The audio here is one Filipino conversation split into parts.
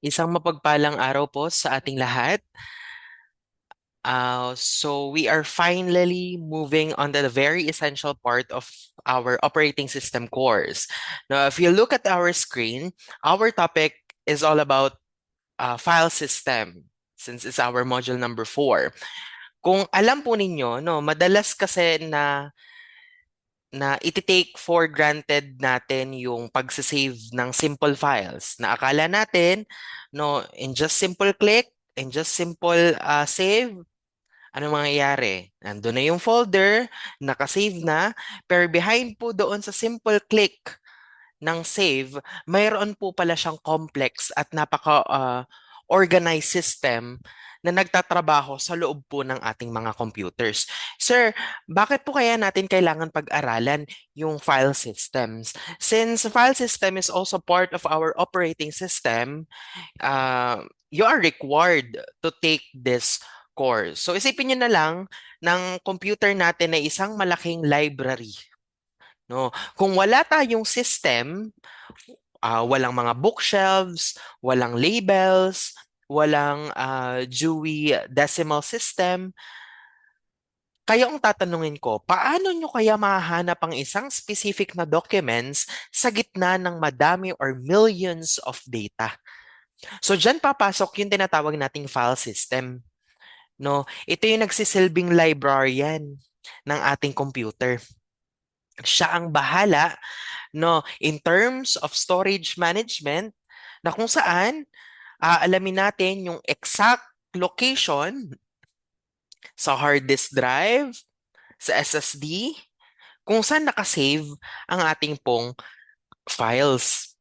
Isang mapagpalang araw po sa ating lahat. So we are finally moving on to the very essential part of our operating system course. Now, if you look at our screen, our topic is all about file system since it's our module number 4. Kung alam po ninyo, no, madalas kasi na iti-take for granted natin yung pagsasave ng simple files. Na akala natin, no, in just simple click, in just simple save, ano mangyayari? Nandun na yung folder, nakasave na, pero behind po doon sa simple click ng save, mayroon po pala siyang complex at organized system na nagtatrabaho sa loob po ng ating mga computers. Sir, bakit po kaya natin kailangan pag-aralan yung file systems? Since file system is also part of our operating system, you are required to take this course. So isipin nyo na lang ng computer natin ay isang malaking library. No? Kung wala tayong system, walang mga bookshelves, walang labels, walang Dewey Decimal System, kaya ang tatanungin ko, paano nyo kaya mahahanap ang isang specific na documents sa gitna ng madami or millions of data? So dyan papasok yung tinatawag nating file system. No, ito yung nagsisilbing librarian ng ating computer. Siya ang bahala, no, in terms of storage management, na kung saan alamin natin yung exact location sa hard disk drive, sa SSD, kung saan nakasave ang ating pong files.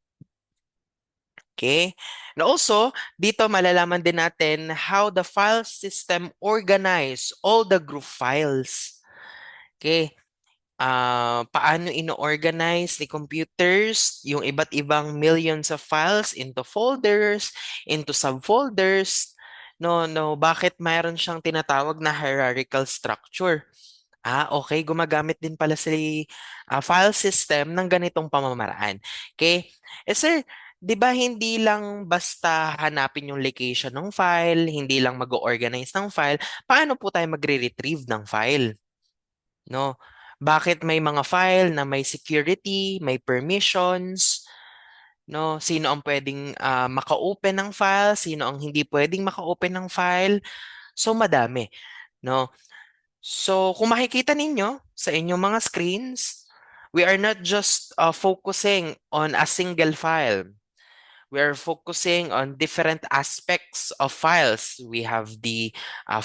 Okay? And also, dito malalaman din natin how the file system organize all the group files. Okay? Paano ino-organize ni computers yung iba't ibang millions of files into folders, into subfolders. No, no, bakit mayroon siyang tinatawag na hierarchical structure? Okay, gumagamit din pala si file system ng ganitong pamamaraan. Okay? Sir, 'di ba hindi lang basta hanapin yung location ng file, hindi lang mag-organize ng file, paano po tayo magre-retrieve ng file? No? Bakit may mga file na may security, may permissions, no? Sino ang pwedeng maka-open ng file, sino ang hindi pwedeng maka-open ng file? So madami, no? So kung makikita ninyo sa inyong mga screens, we are not just focusing on a single file. We are focusing on different aspects of files. We have the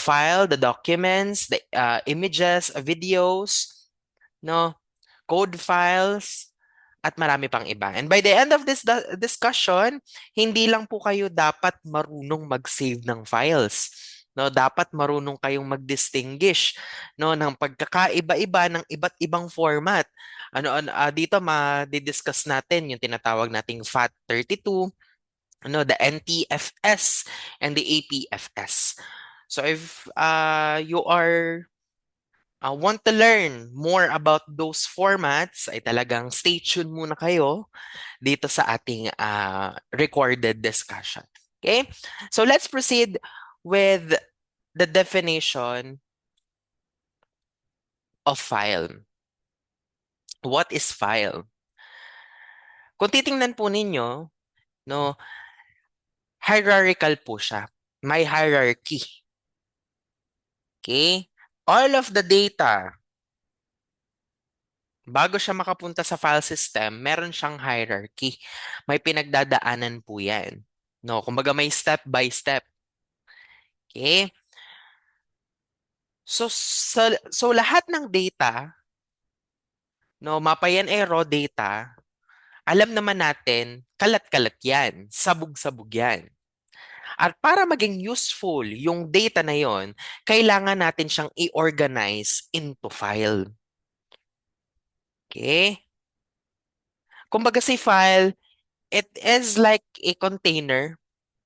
file, the documents, the images, videos, no, code files, at marami pang iba. And by the end of this discussion, hindi lang po kayo dapat marunong mag-save ng files. No, dapat marunong kayong mag-distinguish no ng pagkakaiba-iba ng iba't ibang format. Dito ma-discuss natin yung tinatawag nating FAT32, the NTFS and the APFS. So if you are want to learn more about those formats, ay talagang stay tuned muna kayo dito sa ating recorded discussion. Okay? So let's proceed with the definition of file. What is file? Kung titingnan po ninyo, no, hierarchical po siya. May hierarchy. Okay? All of the data, bago siya makapunta sa file system, meron siyang hierarchy. May pinagdadaanan po yan. No, kumbaga may step by step. Okay? So lahat ng data, no, mapayan ay raw data, alam naman natin, kalat-kalat yan, sabog-sabog yan. At para maging useful yung data na yon, kailangan natin siyang i-organize into file. Okay? Kumbaga si file, it is like a container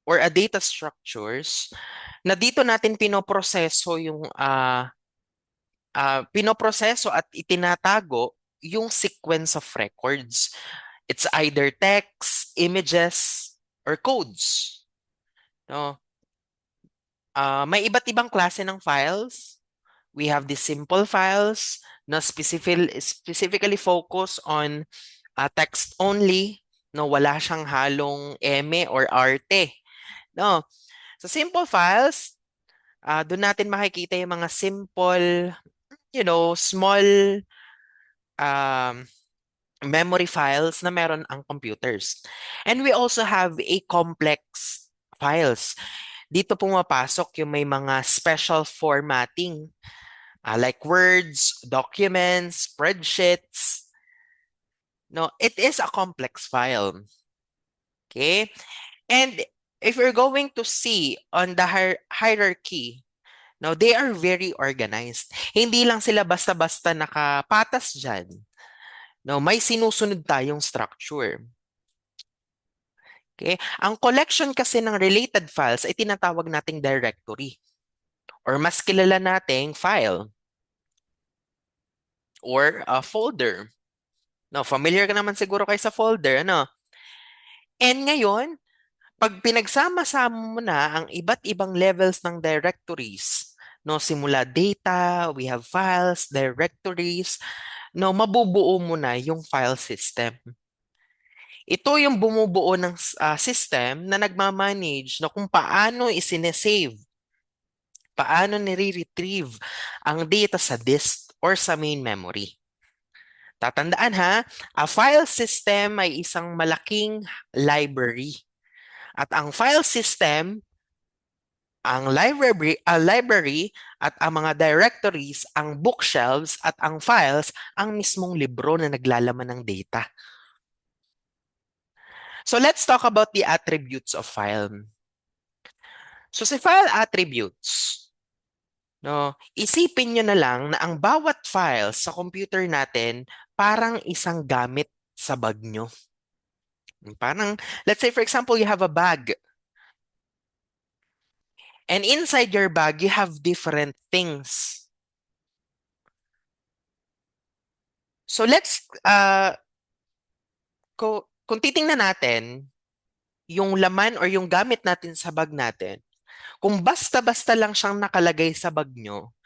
or a data structures na dito natin pinoproseso at itinatago yung sequence of records. It's either text, images, or codes. No? May iba't ibang klase ng files. We have the simple files na specifically focus on text only. No, wala siyang halong eme or arte. No. Sa simple files, doon natin makikita yung mga simple, small um, memory files na meron ang computers. And we also have a complex files. Dito pumapasok yung may mga special formatting, like words, documents, spreadsheets. No, it is a complex file. Okay? And if you're going to see on the hierarchy, no, they are very organized. Hindi lang sila basta-basta nakapatas dyan. No, may sinusunod tayong structure. Okay? Ang collection kasi ng related files ay tinatawag nating directory or mas kilala nating file or a folder. No, familiar ka naman siguro kayo sa folder, ano? And ngayon, pag pinagsama-sama mo na ang iba't ibang levels ng directories, no, simula data, we have files, directories, no, mabubuo mo na yung file system. Ito yung bumubuo ng system na nagmamanage na kung paano isinesave, paano nire-retrieve ang data sa disk or sa main memory. Tatandaan ha, a file system ay isang malaking library. At ang file system, ang library at ang mga directories, ang bookshelves at ang files, ang mismong libro na naglalaman ng data. So let's talk about the attributes of file. So sa file attributes, no, isipin nyo na lang na ang bawat file sa computer natin parang isang gamit sa bag nyo. Parang, let's say for example, you have a bag. And inside your bag, you have different things. So let's, kung titingnan natin, yung laman or yung gamit natin sa bag natin, kung basta-basta lang siyang nakalagay sa bag nyo,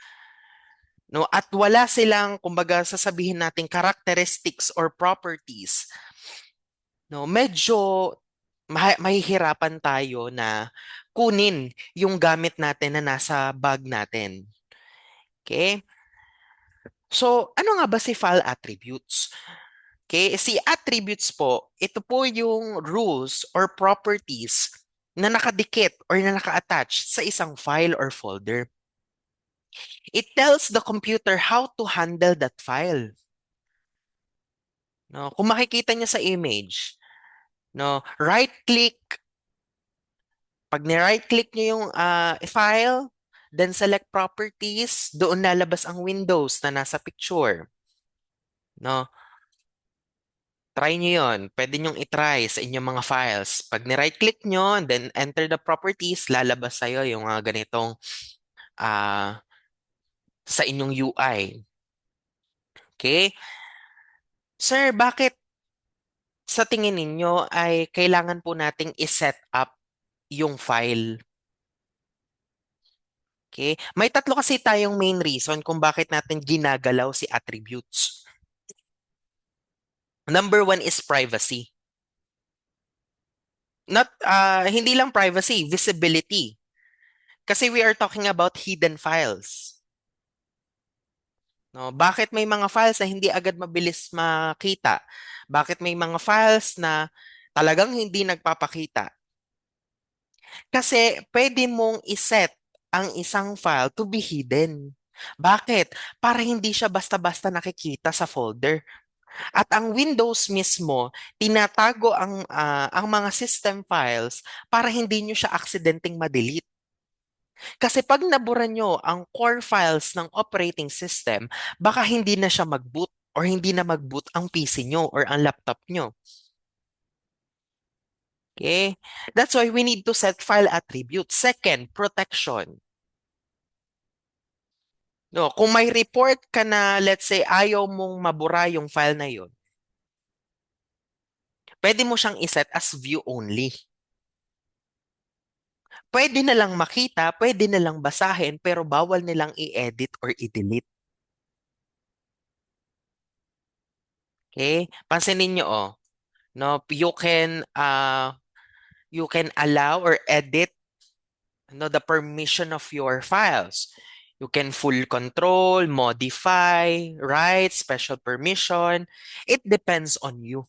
no, at wala silang, kumbaga, sasabihin natin characteristics or properties, no, medyo mahihirapan tayo na kunin yung gamit natin na nasa bag natin. Okay? So, ano nga ba si file attributes? Okay, si attributes po, ito po yung rules or properties na nakadikit or na naka-attach sa isang file or folder. It tells the computer how to handle that file. No, kung makikita niyo sa image, no, right-click, pag ni-right-click niyo yung file, then select properties, doon lalabas ang windows na nasa picture. No, try nyo yun. Pwede nyong itry sa inyong mga files. Pag ni-right click nyo, then enter the properties, lalabas sa'yo yung ganitong ah, sa inyong UI. Okay? Sir, bakit sa tingin ninyo ay kailangan po nating i-set up yung file? Okay? May tatlo kasi tayong main reason kung bakit natin ginagalaw si attributes. Number one is privacy. Hindi lang privacy, visibility. Kasi we are talking about hidden files. No, bakit may mga files na hindi agad mabilis makita? Bakit may mga files na talagang hindi nagpapakita? Kasi pwede mong iset ang isang file to be hidden. Bakit? Para hindi siya basta-basta nakikita sa folder. At ang Windows mismo, tinatago ang mga system files para hindi nyo siya aksidenteng ma-delete. Kasi pag nabura nyo ang core files ng operating system, baka hindi na siya mag-boot or hindi na mag-boot ang PC nyo or ang laptop nyo. Okay? That's why we need to set file attributes. Second, protection. No, kung may report ka na, let's say, ayaw mong mabura yung file na yun, pwede mo siyang iset as view only. Pwede na lang makita, pwede na lang basahin, pero bawal nilang i-edit or i-delete. Okay? Pansinin nyo, oh. No, you can allow or edit the permission of your files. You can full control, modify, write, special permission. It depends on you.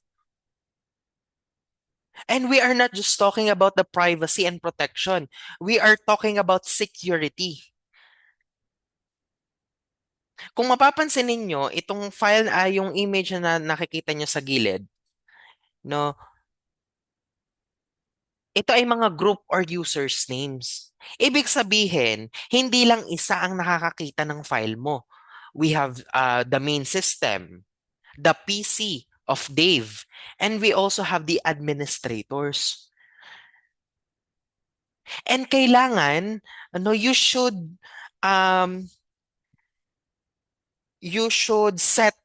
And we are not just talking about the privacy and protection. We are talking about security. Kung mapapansin ninyo, itong file ay yung image na nakikita nyo sa gilid, no? Ito ay mga group or users names. Ibig sabihin, hindi lang isa ang nakakakita ng file mo. We have the main system, the PC of Dave, and we also have the administrators. And kailangan, um, you should set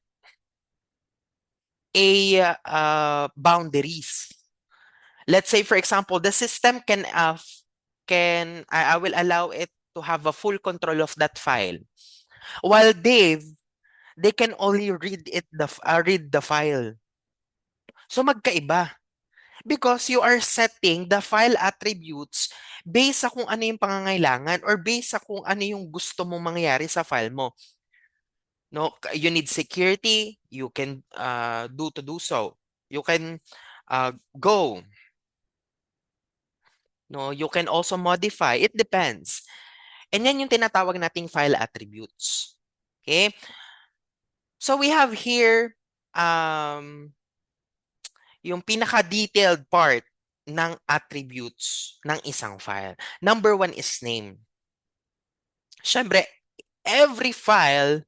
a boundaries. Let's say, for example, the system I will allow it to have a full control of that file. While Dave, they can only read the file. So magkaiba. Because you are setting the file attributes based sa kung ano yung pangangailangan or based sa kung ano yung gusto mong mangyari sa file mo. No, you need security, you can do so. You can go. No, you can also modify. It depends. And yan yung tinatawag nating file attributes. Okay? So we have here yung pinaka-detailed part ng attributes ng isang file. Number one is name. Siyempre, every file,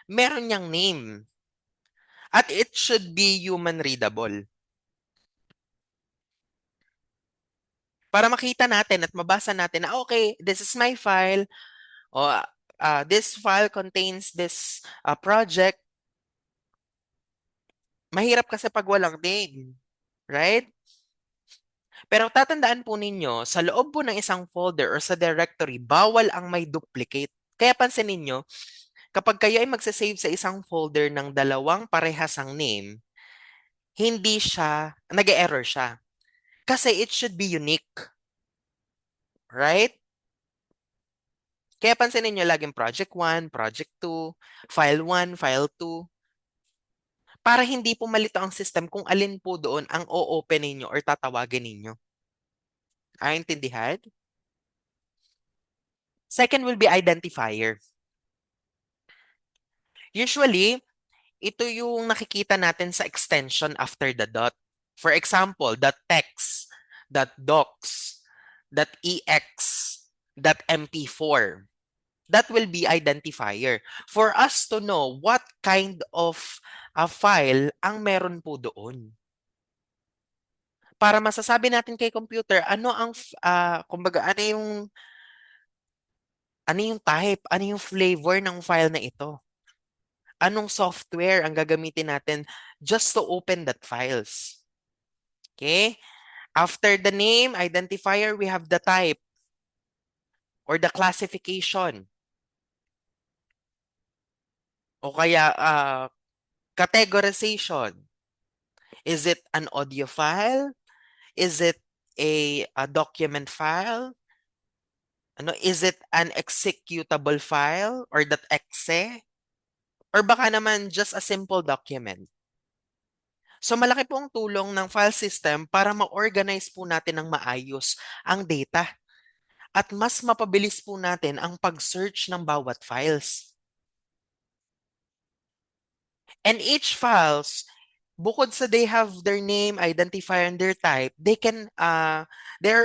meron niyang name. At it should be human readable. Para makita natin at mabasa natin na, okay, this is my file. O, this file contains this project. Mahirap kasi pag walang name. Right? Pero tatandaan po ninyo, sa loob po ng isang folder or sa directory, bawal ang may duplicate. Kaya pansinin ninyo, kapag kayo ay magsasave sa isang folder ng dalawang parehasang name, hindi siya, nag-error siya. Kasi it should be unique. Right? Kaya pansinin ninyo laging project 1, project 2, file 1, file 2, para hindi po malito ang system kung alin po doon ang o-open ninyo or tatawagin ninyo. Intindihan? Second will be identifier. Usually, ito yung nakikita natin sa extension after the dot. For example, .text, .docs, .ex, .mp4. That will be identifier for us to know what kind of a file ang meron po doon. Para masasabi natin kay computer, kumbaga, ano yung type, ano yung flavor ng file na ito. Anong software ang gagamitin natin just to open that files. Okay? After the name, identifier, we have the type or the classification. O kaya categorization. Is it an audio file? Is it a document file? Is it an executable file or .exe? Or baka naman just a simple document? So malaki po ang tulong ng file system para ma-organize po natin ng maayos ang data at mas mapabilis po natin ang pag-search ng bawat files. And each files, bukod sa they have their name, identifier, and their type, they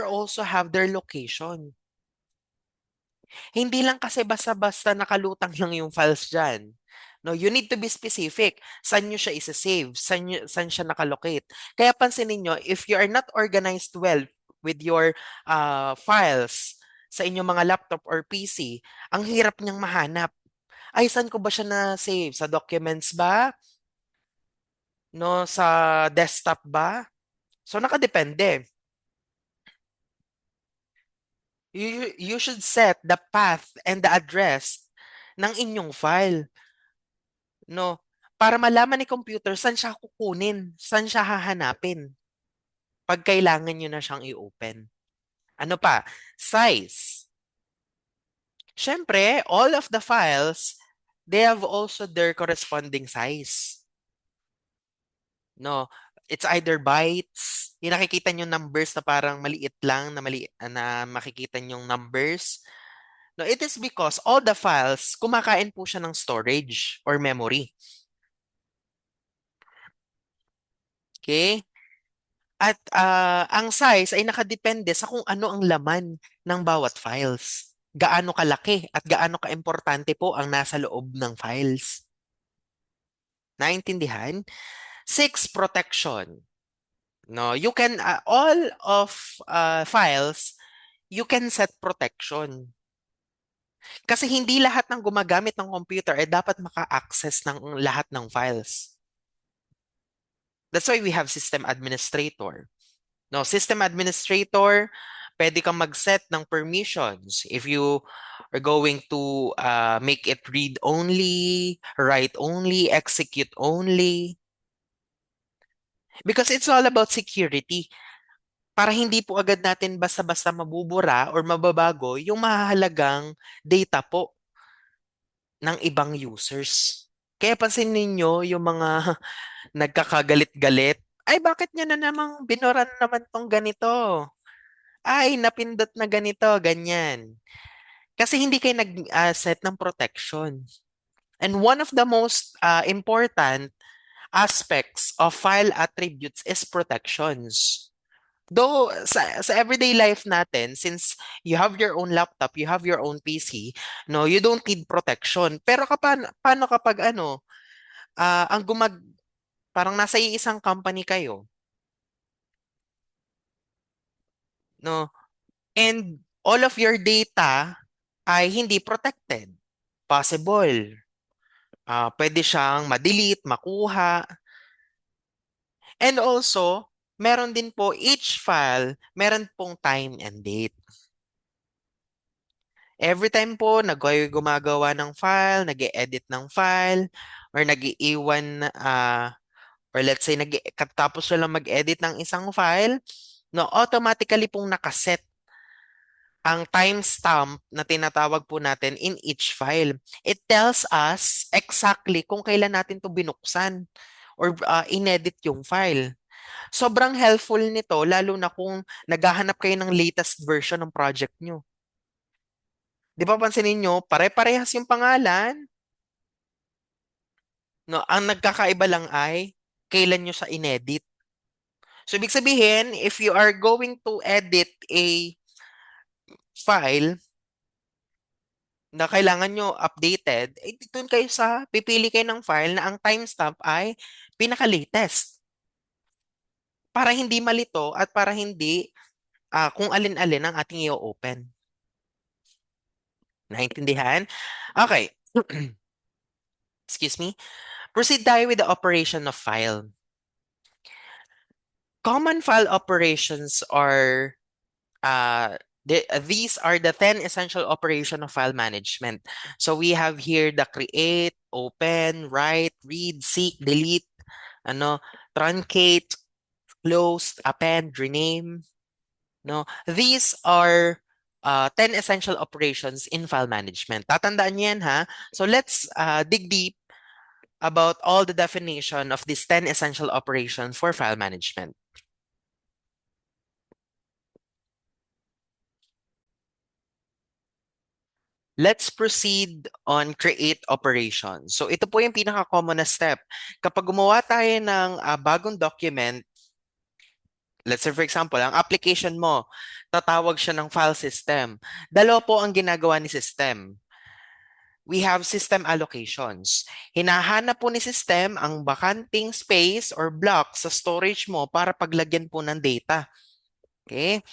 also have their location. Hindi lang kasi basta-basta nakalutang lang yung files dyan. No, you need to be specific. Saan nyo siya isa-save? Saan siya nakalocate? Kaya pansinin nyo, if you are not organized well with your files sa inyong mga laptop or PC, ang hirap niyang mahanap. Ay, saan ko ba siya na-save? Sa documents ba? No, sa desktop ba? So, nakadepende. You should set the path and the address ng inyong file, no? Para malaman ni computer saan siya kukunin, saan siya hahanapin pag kailangan nyo na siyang i-open. Ano pa? Size. Siyempre, all of the files, they have also their corresponding size. No, it's either bytes. Yung nakikita nyo numbers na parang maliit lang na makikita nyo numbers. No, it is because all the files, kumakain po siya ng storage or memory. Okay? At ang size ay nakadepende sa kung ano ang laman ng bawat files. Gaano kalaki at gaano kaimportante po ang nasa loob ng files. Naintindihan? Six, protection. No, you can all of files, you can set protection. Kasi hindi lahat ng gumagamit ng computer ay dapat maka-access ng lahat ng files. That's why we have system administrator. No, system administrator, pwede kang mag-set ng permissions. If you are going to make it read only, write only, execute only. Because it's all about security. Para hindi po agad natin basta-basta mabubura or mababago yung mahahalagang data po ng ibang users. Kaya pansin ninyo yung mga nagkakagalit-galit, ay bakit niya na namang binura na naman tong ganito? Ay, napindot na ganito, ganyan. Kasi hindi kayo nag-set ng protection. And one of the most important aspects of file attributes is protections. Though sa everyday life natin, since you have your own laptop, you have your own PC, no, you don't need protection. Pero paano kapag ang parang nasa iisang company kayo, no? And all of your data ay hindi protected. Possible. Pwede siyang ma-delete, makuha. And also, meron din po each file, meron pong time and date. Every time po gumagawa ng file, nag-edit ng file, or nag-iwan, or let's say, katapos na lang mag-edit ng isang file, no, automatically pong nakaset ang timestamp na tinatawag po natin in each file. It tells us exactly kung kailan natin to binuksan or inedit yung file. Sobrang helpful nito, lalo na kung naghahanap kayo ng latest version ng project nyo. Di ba pansinin nyo, pare-parehas yung pangalan. No, ang nagkakaiba lang ay kailan nyo sa inedit. So, ibig sabihin, if you are going to edit a file na kailangan nyo updated, doon kayo pipili kayo ng file na ang timestamp ay pinaka-latest. Para hindi malito at para hindi kung alin-alin ang ating i-open. Naintindihan? Okay. Excuse me. Proceed tayo with the operation of file. Common file operations are these are the 10 essential operation of file management. So we have here the create, open, write, read, seek, delete, truncate, close, append, rename. No, these are 10 essential operations in file management. Tatandaan niyo yan, ha? So let's dig deep about all the definition of these 10 essential operations for file management. Let's proceed on create operations. So ito po yung pinaka-common na step. Kapag gumawa tayo ng bagong document, let's say for example, ang application mo, tatawag siya ng file system. Dalawa po ang ginagawa ni system. We have system allocations. Hinahanap po ni system ang bakanting space or block sa storage mo para paglagyan po ng data. Okay?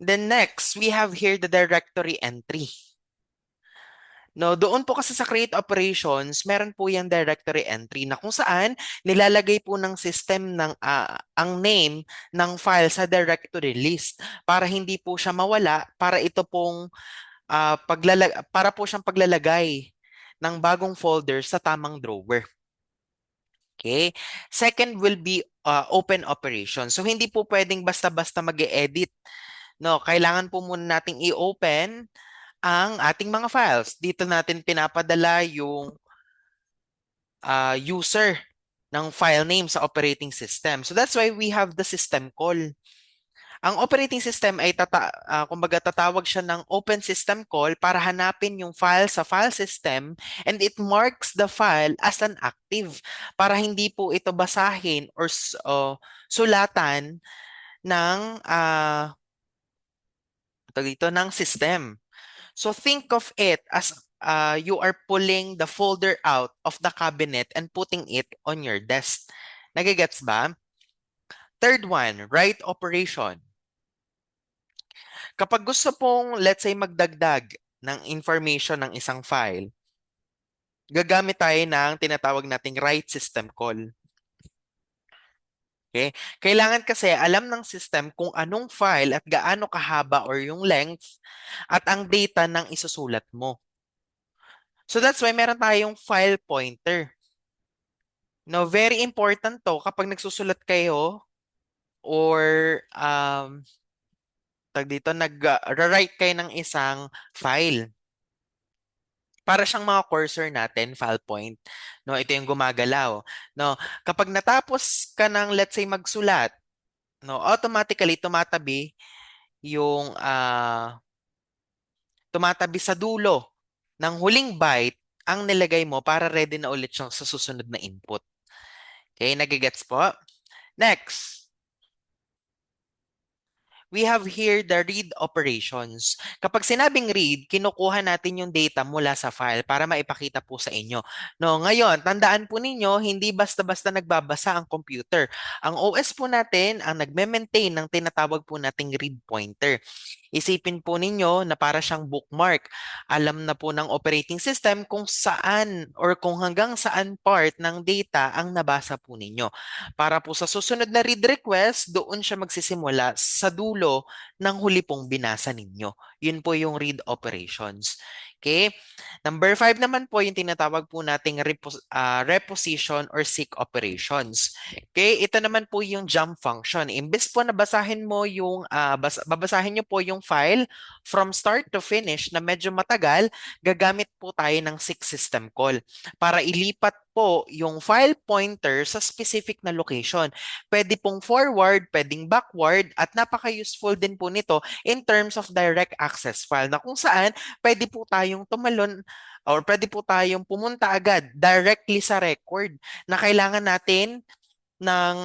Then next, we have here the directory entry. No, doon po kasi sa create operations, meron po yung directory entry na kung saan nilalagay po ng system ng ang name ng file sa directory list para hindi po siya mawala, para ito pong para po siyang paglalagay ng bagong folder sa tamang drawer. Okay? Second will be open operation. So hindi po pwedeng basta-basta mag-edit. No, kailangan po muna nating i-open ang ating mga files. Dito natin pinapadala yung user ng file name sa operating system. So that's why we have the system call. Ang operating system ay kumbaga tatawag siya ng open system call para hanapin yung file sa file system and it marks the file as an active para hindi po ito basahin or sulatan ng dito ng system. So think of it as you are pulling the folder out of the cabinet and putting it on your desk. Nagigets ba? Third one, write operation. Kapag gusto pong, let's say, magdagdag ng information ng isang file, gagamit tayo ng tinatawag nating write system call. Okay? Kailangan kasi alam ng system kung anong file at gaano kahaba or yung length at ang data ng isusulat mo. So that's why meron tayong file pointer. No, very important to kapag nagsusulat kayo or nag-write kayo ng isang file. Para siyang mga cursor natin, file point. No, ito yung gumagalaw. No, kapag natapos ka ng let's say magsulat, no, automatically yung tumatabi sa dulo ng huling byte ang nilagay mo para ready na ulit siyang sa susunod na input. Okay, nagigets po? Next, we have here the read operations. Kapag sinabing read, kinukuha natin yung data mula sa file para maipakita po sa inyo. No, ngayon, tandaan po ninyo, hindi basta-basta nagbabasa ang computer. Ang OS po natin ang nagme-maintain ng tinatawag po nating read pointer. Isipin po ninyo na para siyang bookmark. Alam na po ng operating system kung saan or kung hanggang saan part ng data ang nabasa po ninyo. Para po sa susunod na read request, doon siya magsisimula sa dulo ng huli pong binasa ninyo. Yun po yung read operations. Okay? Number 5 naman po yung tinatawag po nating reposition or seek operations. Okay? Ito naman po yung jump function. Imbes po na basahin mo yung, babasahin nyo po yung file from start to finish na medyo matagal, gagamit po tayo ng seek system call para ilipat po yung file pointer sa specific na location. Pwede pong forward, pwedeng backward, at napaka-useful din po nito in terms of direct access file na kung saan pwede po tayong tumalon or pwede po tayong pumunta agad directly sa record na kailangan natin ng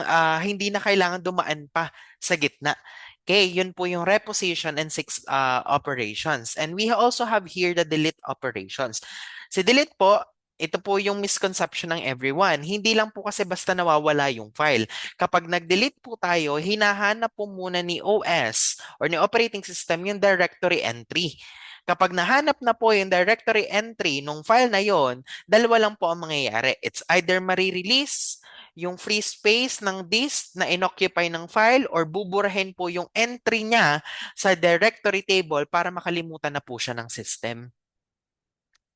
hindi na kailangan dumaan pa sa gitna. Okay, yun po yung reposition and six operations. And we also have here the delete operations. Si delete po, ito po yung misconception ng everyone. Hindi lang po kasi basta nawawala yung file. Kapag nag-delete po tayo, hinahanap po muna ni OS or ni operating system yung directory entry. Kapag nahanap na po yung directory entry nung file na yon, dalawa lang po ang mangyayari. It's either marirelease yung free space ng disk na inoccupy ng file or buburahin po yung entry niya sa directory table para makalimutan na po siya ng system.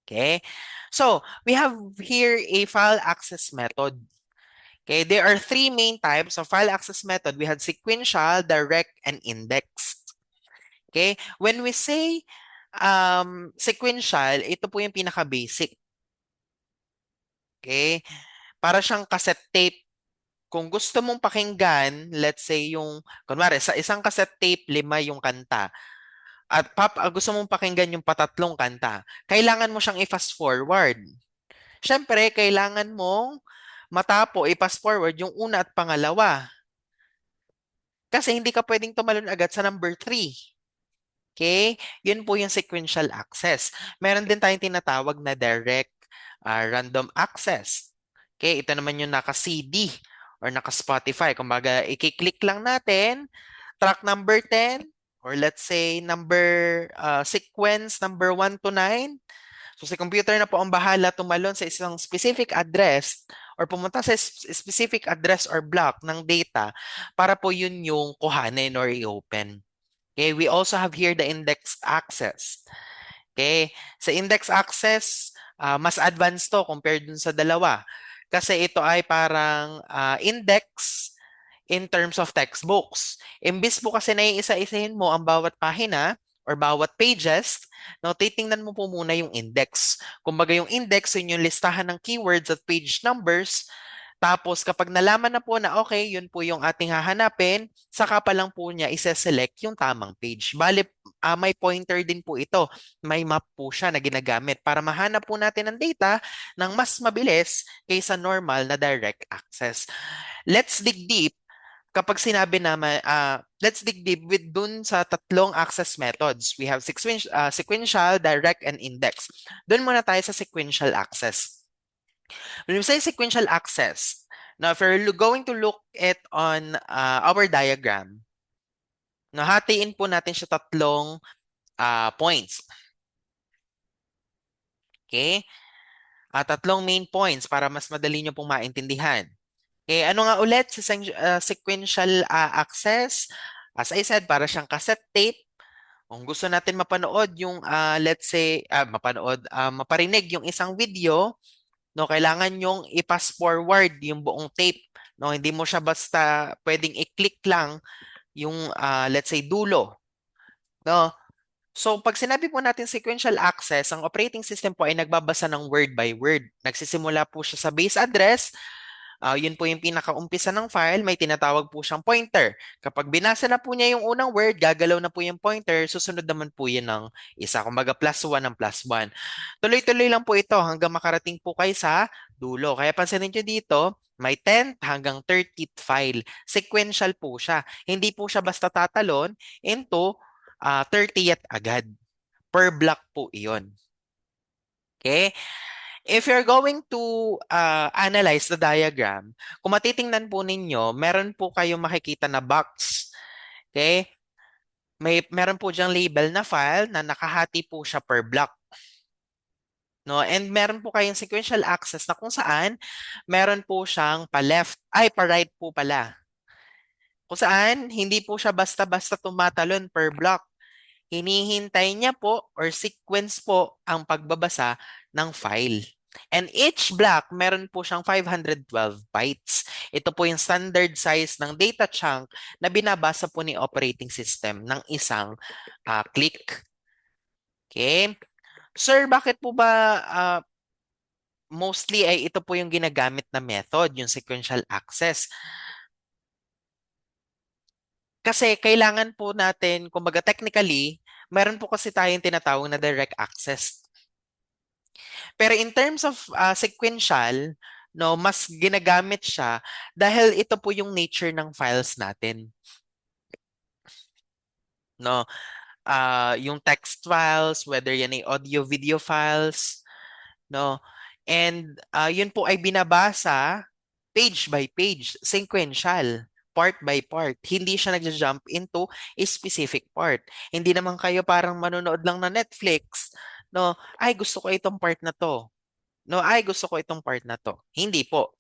Okay? So, we have here a file access method. Okay, there are three main types of file access method. We had sequential, direct, and indexed. Okay, when we say sequential, ito po yung pinaka-basic. Okay, para siyang cassette tape. Kung gusto mong pakinggan, let's say kunwari, sa isang cassette tape, 5 yung kanta. At gusto mong pakinggan yung patatlong kanta. Kailangan mo siyang i-fast forward. Siyempre, kailangan mong i-fast forward yung una at pangalawa. Kasi hindi ka pwedeng tumalon agad sa number 3. Okay? Yun po yung sequential access. Meron din tayong tinatawag na direct random access. Okay? Ito naman yung naka-CD or naka-Spotify. Kumbaga, i-click lang natin, track number 10, or let's say sequence number 1 to 9. So si computer na po ang bahala tumalon sa isang specific address or pumunta sa specific address or block ng data para po yun yung kuhanin or i-open. Okay, we also have here the index access. Okay, sa index access, mas advanced to compared dun sa dalawa. Kasi ito ay parang index in terms of textbooks. Imbis po kasi naiisa-isahin mo ang bawat pahina or bawat pages, no, titingnan mo po muna yung index. Kumbaga yung index, yun yung listahan ng keywords at page numbers. Tapos kapag nalaman na po na okay, yun po yung ating hahanapin, saka pa lang po niya isa-select yung tamang page. Bale, may pointer din po ito. May map po siya na ginagamit para mahanap po natin ang data ng mas mabilis kaysa normal na direct access. Let's dig deep kapag sinabi naman, let's dig deep with dun sa tatlong access methods. We have sequential, direct, and index. Dun muna tayo sa sequential access. When we say sequential access, now if we're going to look it on our diagram, nahatiin po natin siya tatlong points. Okay? Tatlong main points para mas madali nyo pong maintindihan. Okay, ano nga ulit sa sequential access? As I said, para siyang cassette tape. Kung gusto natin mapanood yung, let's say, maparinig yung isang video, no, kailangan yung i-pass forward yung buong tape. No, hindi mo siya basta pwedeng i-click lang yung, let's say, dulo. No? So, pag sinabi po natin sequential access, ang operating system po ay nagbabasa ng word by word. Nagsisimula po siya sa base address. Yun po yung pinakaumpisa ng file, may tinatawag po siyang pointer. Kapag binasa na po niya yung unang word, gagalaw na po yung pointer, susunod naman po yun ng isa. Kumbaga plus 1 ng plus 1. Tuloy-tuloy lang po ito hanggang makarating po kayo sa dulo. Kaya pansinin nyo dito, may 10th hanggang 30th file. Sequential po siya. Hindi po siya basta tatalon into 30th agad. Per block po iyon. Okay? If you're going to analyze the diagram, kung matitingnan po ninyo, meron po kayong makikita na box. Okay? Meron po diyang label na file na nakahati po siya per block. No? And meron po kayong sequential access na kung saan meron po siyang pa-left, ay pa-right po pala. Kung saan hindi po siya basta-basta tumatalon per block. Hinihintay niya po or sequence po ang pagbabasa ng file. And each block, meron po siyang 512 bytes. Ito po yung standard size ng data chunk na binabasa po ni operating system ng isang click. Okay? Sir, bakit po ba mostly ay ito po yung ginagamit na method, yung sequential access? Kasi kailangan po natin, kumbaga technically, meron po kasi tayong tinatawag na direct access. Pero in terms of sequential, no, mas ginagamit siya dahil ito po yung nature ng files natin. No, yung text files, whether yan ay audio video files, no. And yun po ay binabasa page by page, sequential, part by part. Hindi siya nagja-jump into a specific part. Hindi naman kayo parang manonood lang na Netflix, no? Ay, gusto ko itong part na to. No, ay gusto ko itong part na to. Hindi po.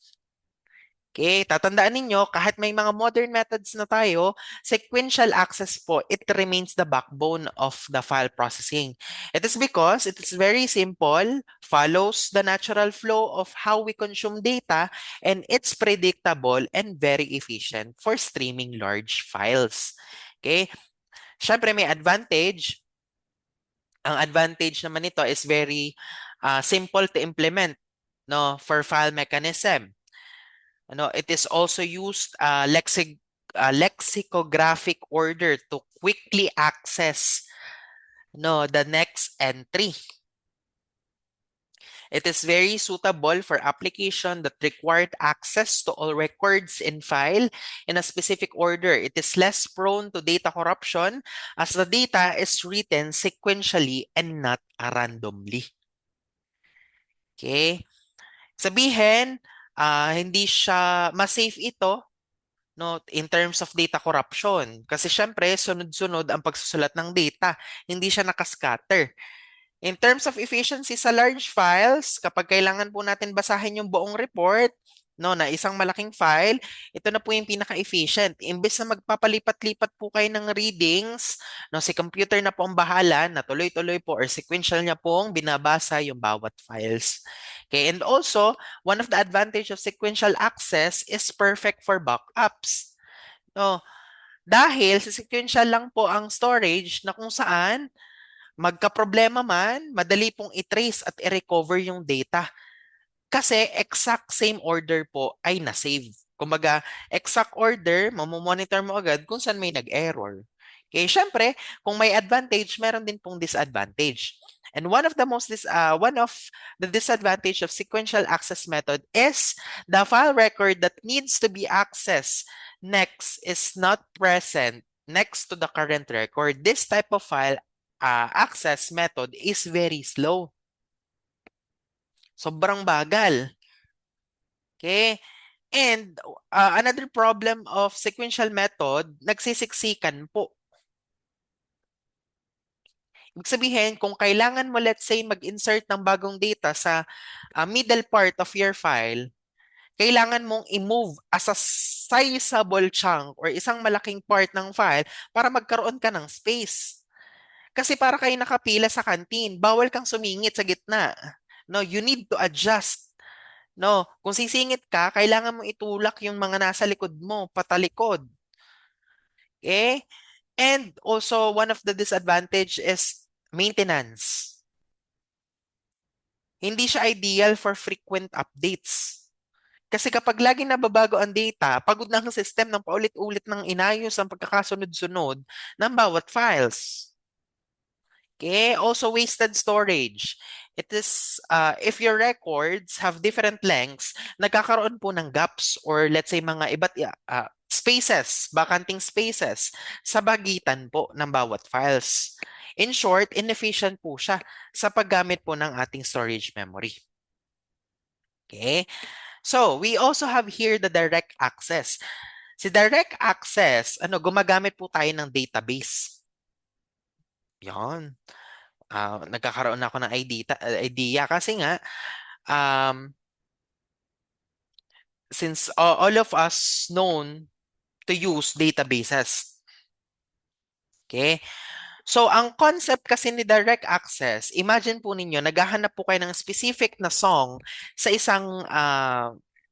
Okay, tatandaan ninyo, kahit may mga modern methods na tayo, sequential access po, it remains the backbone of the file processing. It is because it is very simple, follows the natural flow of how we consume data, and it's predictable and very efficient for streaming large files. Okay, syempre may advantage. Ang advantage naman nito is very simple to implement, no, for file mechanism. It is also used lexicographic order to quickly access the next entry. It is very suitable for application that required access to all records in file in a specific order. It is less prone to data corruption as the data is written sequentially and not randomly. Okay? Sabihin, hindi siya, mas safe ito, no, in terms of data corruption. Kasi syempre, sunod-sunod ang pagsusulat ng data. Hindi siya nakascatter. In terms of efficiency sa large files, kapag kailangan po natin basahin yung buong report, no, na isang malaking file, ito na po yung pinaka-efficient. Imbes na magpapalipat-lipat po kayo ng readings, no, si computer na po ang bahala na tuloy-tuloy po or sequential niya pong binabasa yung bawat files. Okay, and also, one of the advantage of sequential access is perfect for backups. No, dahil sa sequential lang po ang storage na kung saan magka-problema man, madali pong i-trace at i-recover yung data. Kasi exact same order po ay na-save. Kumbaga, exact order, mamomonitor mo agad kung saan may nag-error. Okay, syempre, kung may advantage, meron din pong disadvantage. And one of the disadvantage of sequential access method is the file record that needs to be accessed next is not present next to the current record. This type of file access method is very slow. Sobrang bagal. Okay? And another problem of sequential method, nagsisiksikan po. Ibig sabihin, kung kailangan mo, let's say, mag-insert ng bagong data sa middle part of your file, kailangan mong i-move as a sizable chunk or isang malaking part ng file para magkaroon ka ng space. Kasi para kayo nakapila sa canteen, bawal kang sumingit sa gitna. No, you need to adjust. No, kung sisingit ka, kailangan mo itulak yung mga nasa likod mo, patalikod. Okay? And also, one of the disadvantage is maintenance. Hindi siya ideal for frequent updates. Kasi kapag lagi nababago ang data, pagod na ang system ng paulit-ulit ng inayos ang pagkakasunod-sunod ng bawat files. Okay, also wasted storage. It is, if your records have different lengths, nagkakaroon po ng gaps or let's say mga spaces, vacanting spaces sa pagitan po ng bawat files. In short, inefficient po siya sa paggamit po ng ating storage memory. Okay, so we also have here the direct access. Si direct access, gumagamit po tayo ng database. Yan. Nagkakaroon ako ng idea kasi nga since all of us known to use databases. Okay? So, ang concept kasi ni direct access, imagine po ninyo, naghahanap po kayo ng specific na song sa isang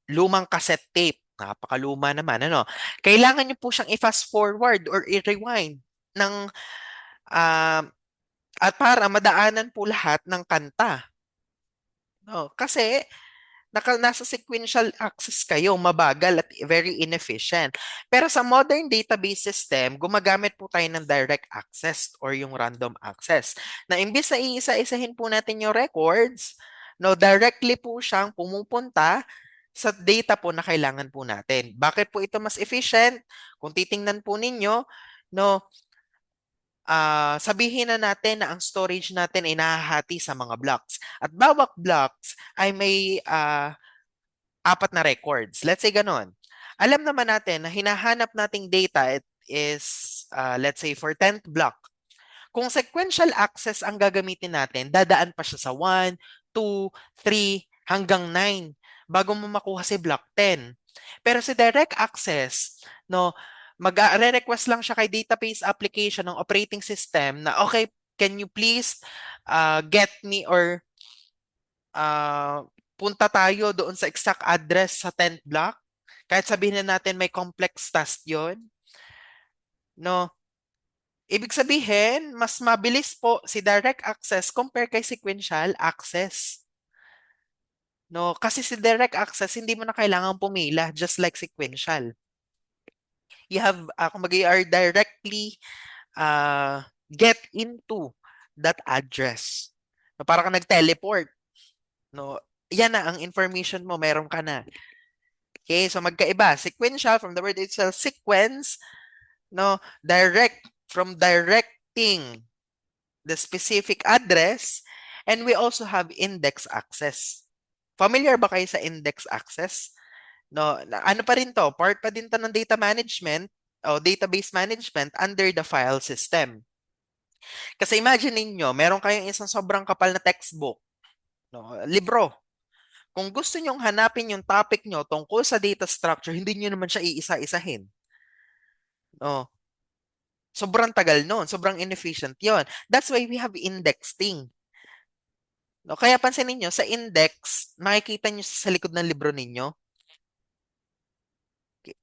lumang cassette tape. Napakaluma naman, ano? Kailangan nyo po siyang i-fast forward or i-rewind ng at para madaanan po lahat ng kanta. No, kasi nasa sequential access kayo, mabagal at very inefficient. Pero sa modern database system, gumagamit po tayo ng direct access or yung random access. Na imbis na iisa-isahin po natin yung records, no, directly po siyang pumupunta sa data po na kailangan po natin. Bakit po ito mas efficient? Kung titingnan po ninyo, no, sabihin na natin na ang storage natin ay nahahati sa mga blocks. At bawat blocks ay may apat na records. Let's say ganon. Alam naman natin na hinahanap nating data is, let's say, for 10th block. Kung sequential access ang gagamitin natin, dadaan pa siya sa 1, 2, 3, hanggang 9 bago mo makuha si block 10. Pero si direct access, no, mag-request lang siya kay database application ng operating system na, okay, can you please get me or punta tayo doon sa exact address sa 10th block. Kahit sabihin na natin may complex task yon, no? Ibig sabihin, mas mabilis po si direct access compare kay sequential access. No, kasi si direct access hindi mo na kailangan pumila just like sequential. You have kumbaga you are directly get into that address. No, para ka nag-teleport. No, yan na ang information mo, meron ka na. Okay, so magkaiba. Sequential from the word itself, sequence, no, direct from directing the specific address, and we also have index access. Familiar ba kayo sa index access? No, ano pa rin to? Part pa din to ng data management o database management under the file system. Kasi imagine ninyo, meron kayong isang sobrang kapal na textbook, no, libro. Kung gusto nyong hanapin yung topic nyo tungkol sa data structure, hindi nyo naman siya iisa-isahin. No, sobrang tagal nun, sobrang inefficient yon. That's why we have indexing. No, kaya pansinin niyo sa index, makikita niyo sa likod ng libro ninyo.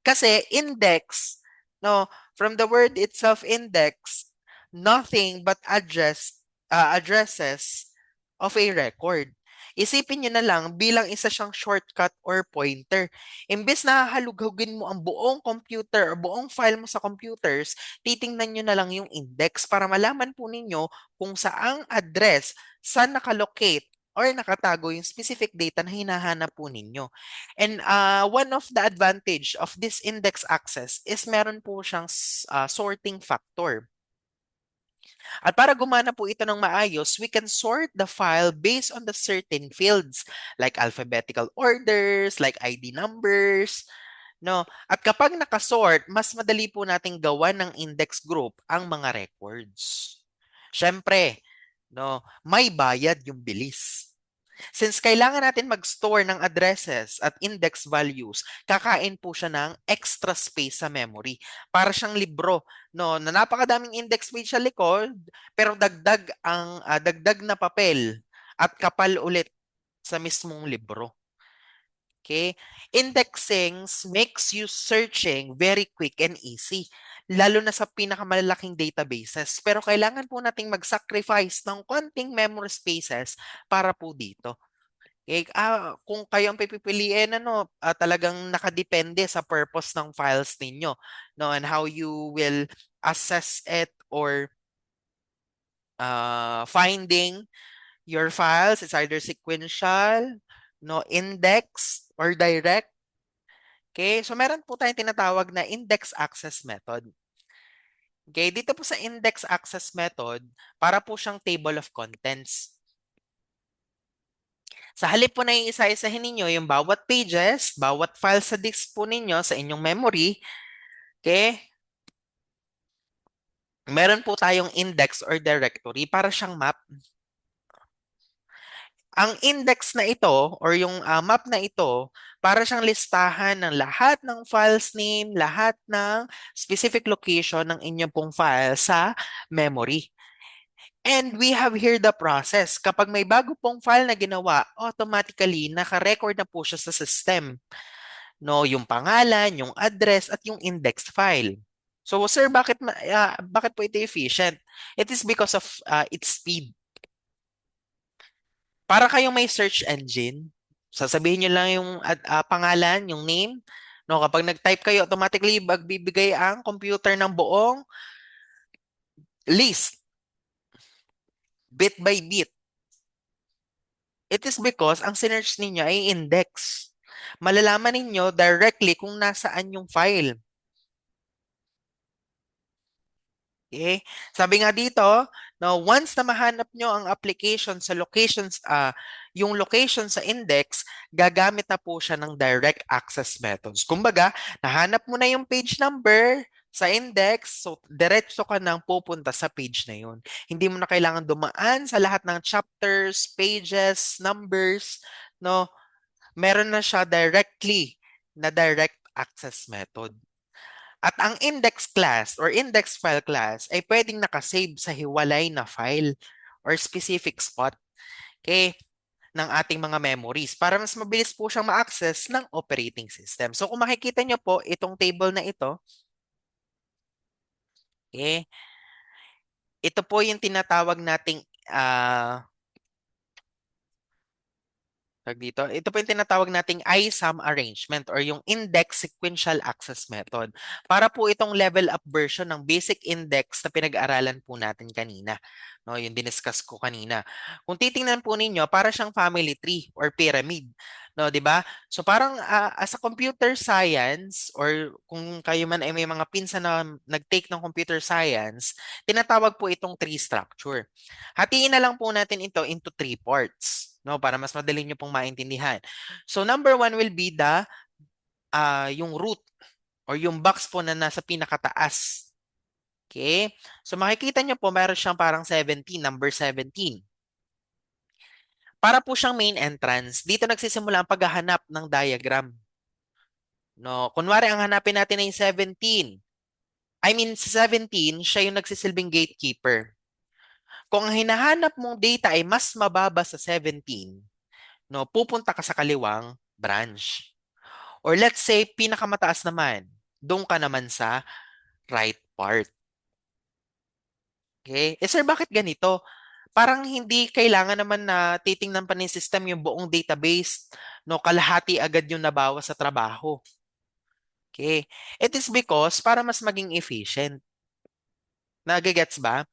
Kasi index, no, from the word itself index, nothing but addresses of a record. Isipin nyo na lang bilang isa siyang shortcut or pointer. Imbes na halughugin mo ang buong computer or buong file mo sa computers, titingnan nyo na lang yung index para malaman po ninyo kung saang address, saan nakalocate or nakatago yung specific data na hinahanap po ninyo. And one of the advantage of this index access is meron po siyang sorting factor. At para gumana po ito ng maayos, we can sort the file based on the certain fields like alphabetical orders, like ID numbers, no? At kapag nakasort, mas madali po nating gawan ng index group ang mga records. Siyempre, no, may bayad yung bilis. Since kailangan natin mag-store ng addresses at index values, kakain po siya ng extra space sa memory. Para siyang libro, no, na napakadaming index page sa likod, pero dagdag na papel at kapal ulit sa mismong libro. Okay? Indexing makes you searching very quick and easy, lalo na sa pinakamalalaking databases. Pero kailangan po nating mag-sacrifice ng konting memory spaces para po dito. Kung kayo ang pipiliin, talagang nakadepende sa purpose ng files ninyo, no, and how you will assess it or finding your files. It's either sequential, no, index, or direct. Okay, so meron po tayong tinatawag na index access method. Okay, dito po sa index access method, para po siyang table of contents. Sa halip po na iisa-isahin ninyo yung bawat pages, bawat file sa disk po ninyo sa inyong memory, okay? Meron po tayong index or directory para siyang map. Ang index na ito or yung map na ito, para siyang listahan ng lahat ng files name, lahat ng specific location ng inyong pong file sa memory. And we have here the process. Kapag may bago pong file na ginawa, automatically naka-record na po siya sa system. No, yung pangalan, yung address at yung index file. So sir, bakit po ito efficient? It is because of its speed. Para kayong may search engine, sasabihin niyo lang yung pangalan, yung name. No, kapag nag-type kayo, automatically magbibigay ang computer ng buong list, bit by bit. It is because ang sinearch ninyo ay index. Malalaman ninyo directly kung nasaan yung file. Okay? Sabi nga dito, no, once na mahanap nyo ang application sa locations, yung location sa index, gagamit na po siya ng direct access methods. Kumbaga, nahanap mo na yung page number sa index, so diretso ka nang pupunta sa page na yun. Hindi mo na kailangan dumaan sa lahat ng chapters, pages, numbers, no? Meron na siya directly na direct access method. At ang index class or index file class ay pwedeng nakasave sa hiwalay na file or specific spot, okay, ng ating mga memories para mas mabilis po siyang ma-access ng operating system. So kung makikita nyo po itong table na ito, okay, ito po yung tinatawag nating dito. Ito po yung tinatawag nating ISAM arrangement or yung Index Sequential Access Method. Para po itong level up version ng basic index na pinag-aralan po natin kanina. No, yung diniscuss ko kanina. Kung titingnan po ninyo, para siyang family tree or pyramid. No, 'di ba? So parang as a computer science or kung kayo man ay may mga pinsan na nag-take ng computer science, tinatawag po itong tree structure. Hatiin na lang po natin ito into three parts, no, para mas madali nyo pong maintindihan. So number one will be yung root or yung box po na nasa pinakataas. Okay? So makikita nyo po, meron siyang parang 17, number 17. Para po siyang main entrance, dito nagsisimula ang paghahanap ng diagram. No, kunwari ang hanapin natin ay 17. I mean, sa 17, siya yung nagsisilbing gatekeeper. Kung ang hinahanap mong data ay mas mababa sa 17, no, pupunta ka sa kaliwang branch. Or let's say, pinakamataas naman, doon ka naman sa right part. Okay? Eh sir, bakit ganito? Parang hindi kailangan naman na titingnan pa ng system yung buong database, no, kalahati agad yung nabawas sa trabaho. Okay? It is because para mas maging efficient. Nagigets ba?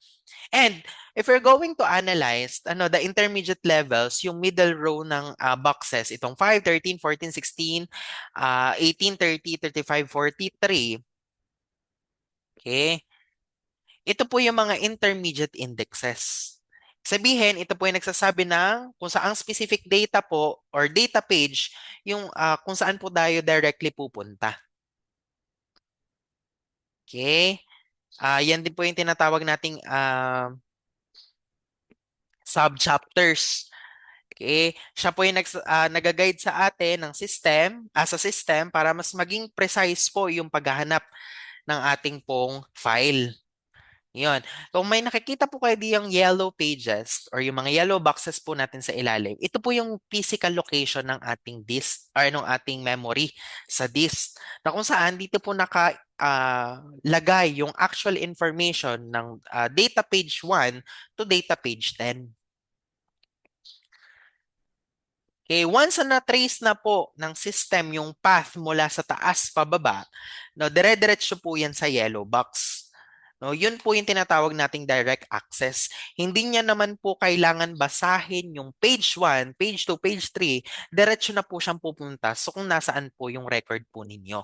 And if we're going to analyze the intermediate levels, yung middle row ng boxes, itong 5, 13, 14, 16, 18, 30, 35, 43, okay? Ito po yung mga intermediate indexes. Sabihin, ito po yung nagsasabi ng kung saang specific data po or data page yung kung saan po tayo directly pupunta. Okay? Yan din po yung tinatawag nating subchapters. Okay? Siya po yung nag-guide sa atin ng system, as a system, para mas maging precise po yung paghahanap ng ating pong file. Yun. Kung may nakikita po kayo diyang yellow pages or yung mga yellow boxes po natin sa ilalim, ito po yung physical location ng ating disk or ng ating memory sa disk. Na kung saan dito po lagay yung actual information ng data page 1 to data page 10. Okay, once na na-trace na po ng system yung path mula sa taas pababa, no, dire-diretso po yan sa yellow box. No, yun po yung tinatawag nating direct access. Hindi niya naman po kailangan basahin yung page 1, page 2, page 3, diretso na po siyang pupunta. So kung nasaan po yung record po ninyo.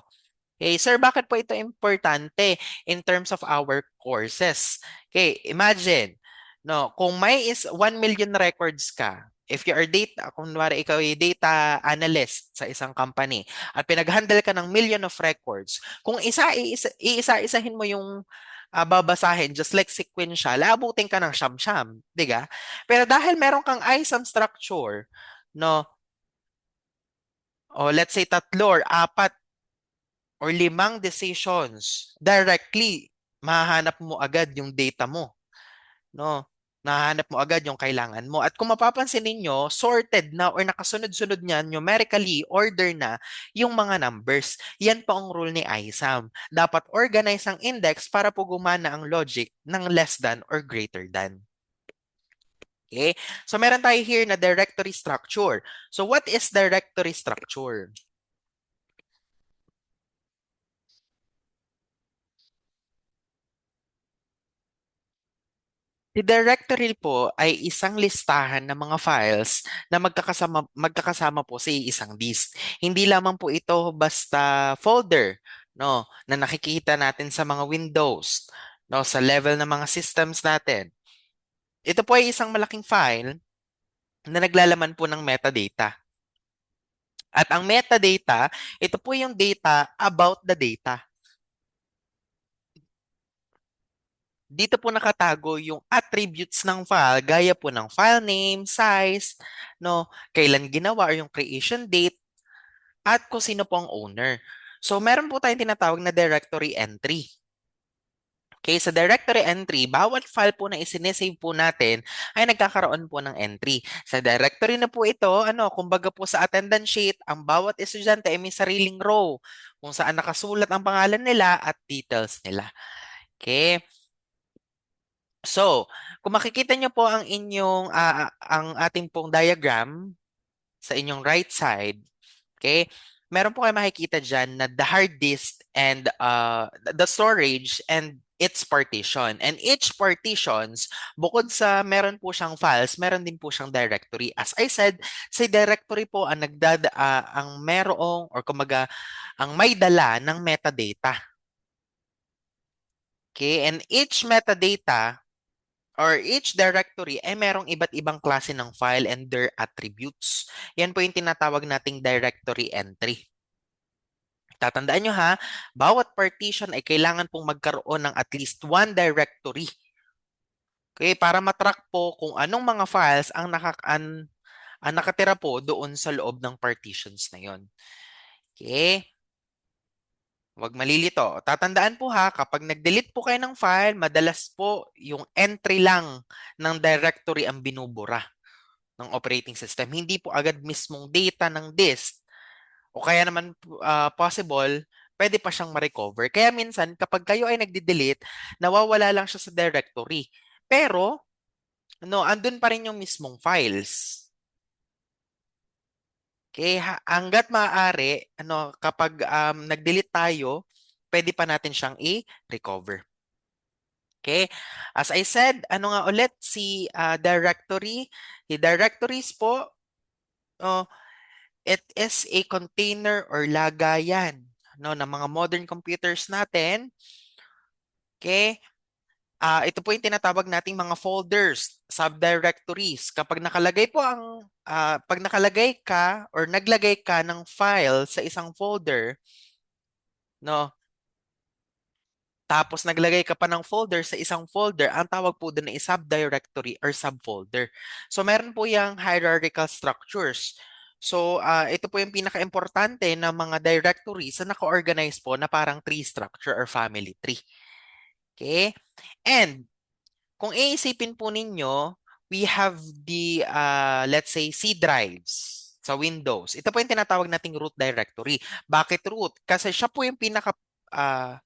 Okay, sir, bakit po ito importante in terms of our courses? Okay, imagine, no, kung may 1 million records ka, if you are data, kung wari ikaw ay data analyst sa isang company, at pinag-handle ka ng million of records, kung iisa-isahin mo yung babasahin, just like sequential, abutin ka ng siyam-siyam, di ba? Pero dahil meron kang ISAM structure, no, o let's say tatlo or apat or 5 decisions, directly, mahahanap mo agad yung data mo. No? Nahanap mo agad yung kailangan mo. At kung mapapansin ninyo, sorted na or nakasunod-sunod niyan, numerically, order na yung mga numbers. Yan po ang rule ni ISAM. Dapat organize ang index para po gumana ang logic ng less than or greater than. Okay? So meron tayo here na directory structure. So what is directory structure? Si directory po ay isang listahan ng mga files na magkakasama po sa isang disk. Hindi lamang po ito basta folder, no, na nakikita natin sa mga Windows, no, sa level ng mga systems natin. Ito po ay isang malaking file na naglalaman po ng metadata. At ang metadata, ito po yung data about the data. Dito po nakatago yung attributes ng file gaya po ng file name, size, no, kailan ginawa or yung creation date at kung sino po ang owner. So meron po tayong tinatawag na directory entry. Okay, sa directory entry, bawat file po na isinesave po natin ay nagkakaroon po ng entry. Sa directory na po ito, kumbaga po sa attendance sheet, ang bawat estudyante ay may sariling row kung saan nakasulat ang pangalan nila at details nila. Okay. So, kung makikita niyo po ang ang ating pong diagram sa inyong right side, okay? Meron po kayo makikita diyan na the hard disk and the storage and its partition. And each partitions, bukod sa meron po siyang files, meron din po siyang directory. As I said, sa directory po ang ang merong or kumaga ang may dala ng metadata. Okay? And each metadata or each directory ay merong iba't ibang klase ng file and their attributes. Yan po yung tinatawag nating directory entry. Tatandaan nyo ha, bawat partition ay kailangan pong magkaroon ng at least one directory. Okay, para matrack po kung anong mga files ang nakatira po doon sa loob ng partitions na yon. Okay? Huwag malilito. Tatandaan po ha, kapag nag-delete po kayo ng file, madalas po yung entry lang ng directory ang binubura ng operating system. Hindi po agad mismong data ng disk. O kaya naman possible, pwede pa siyang ma-recover. Kaya minsan, kapag kayo ay nagde-delete, nawawala lang siya sa directory. Pero, no, andun pa rin yung mismong files. Okay, hangga't maaari, kapag nag-delete tayo, pwede pa natin siyang i-recover. Okay? As I said, ano nga ulit si directory? The directories po, oh, it is a container or lagayan ng mga modern computers natin. Okay? Ito po yung tinatawag nating mga folders, subdirectories. Pag nakalagay ka or naglagay ka ng file sa isang folder, no, tapos naglagay ka pa ng folder sa isang folder, ang tawag po doon ay subdirectory or subfolder. So meron po yung hierarchical structures. So ito po yung pinaka-importante ng mga directories na naka-organize po na parang tree structure or family tree. Okay? And kung iisipin po ninyo, we have the, let's say, C drives sa Windows. Ito po yung tinatawag nating root directory. Bakit root? Kasi siya po yung ah,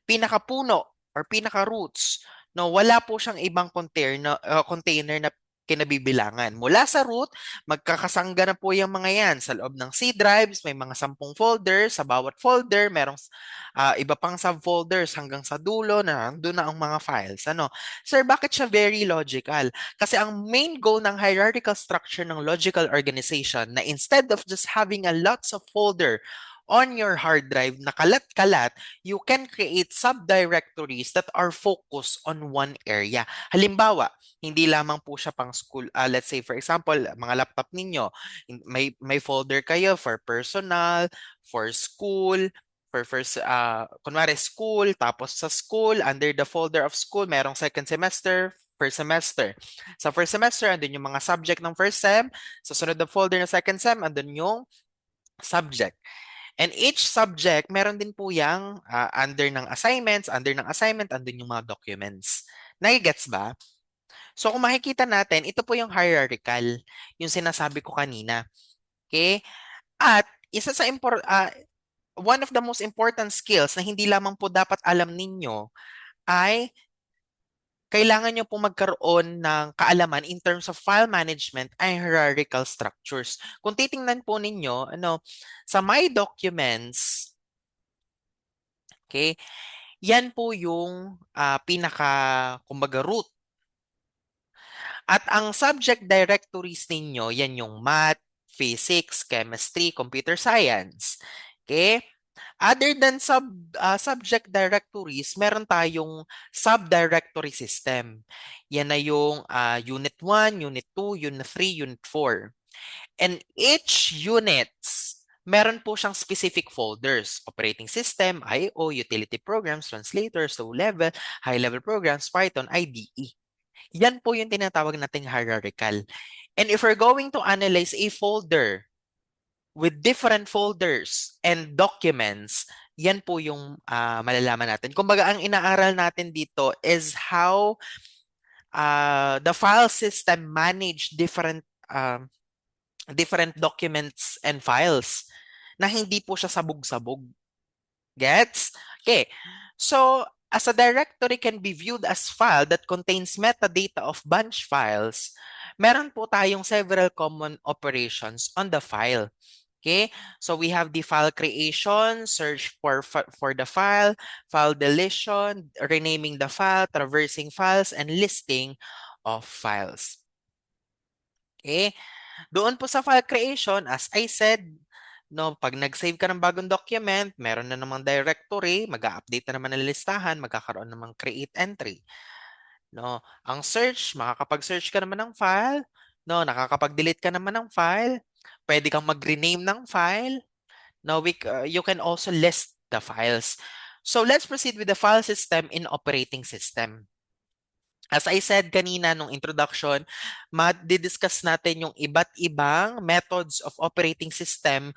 pinakapuno or pinaka-roots. No, wala po siyang ibang container na kinabibilangan. Mula sa root, magkakasangga na po yung mga yan. Sa loob ng C drives, may mga 10 folders. Sa bawat folder, merong iba pang subfolders hanggang sa dulo na nandun na ang mga files. Ano? Sir, bakit siya very logical? Kasi ang main goal ng hierarchical structure ng logical organization na instead of just having a lots of folder on your hard drive na kalat-kalat, you can create subdirectories that are focused on one area. Halimbawa, hindi lamang po siya pang school. Let's say, for example, mga laptop ninyo, may folder kayo for personal, for school, for first, kunwari school, tapos sa school, under the folder of school, merong second semester, first semester. Sa first semester, andun yung mga subject ng first sem. Sa sunod na folder ng second sem, andun yung subject. And each subject, meron din po yung under ng assignments, under ng assignment, andun yung mga documents. Nagigets ba? So kung makikita natin, ito po yung hierarchical, yung sinasabi ko kanina. Okay? At isa sa one of the most important skills na hindi lamang po dapat alam ninyo ay kailangan nyo po magkaroon ng kaalaman in terms of file management and hierarchical structures. Kung titingnan po ninyo, sa My Documents, okay, yan po yung kumbaga, root. At ang subject directories ninyo, yan yung math, physics, chemistry, computer science. Okay? Other than subject directories, meron tayong subdirectory system. Yan na yung Unit 1, Unit 2, Unit 3, Unit 4. And each units, meron po siyang specific folders. Operating system, I/O, utility programs, translators, low-level, high-level programs, Python, IDE. Yan po yung tinatawag nating hierarchical. And if we're going to analyze a folder with different folders and documents, yan po yung malalaman natin. Kumbaga, ang inaaral natin dito is how the file system manage different documents and files na hindi po siya sabog-sabog. Gets? Okay. So, as a directory can be viewed as file that contains metadata of bunch files, meron po tayong several common operations on the file. Okay? So, we have the file creation, search for the file deletion, renaming the file, traversing files, and listing of files. Okay? Doon po sa file creation, as I said, no, pag nag-save ka ng bagong document, meron na namang directory, mag-update na naman ng listahan, magkakaroon namang create entry. No, ang search, makakapag-search ka naman ng file, no, nakakapag-delete ka naman ng file, pwede kang mag-rename ng file, Now you can also list the files. So let's proceed with the file system in operating system. As I said kanina nung introduction, discuss natin yung iba't ibang methods of operating system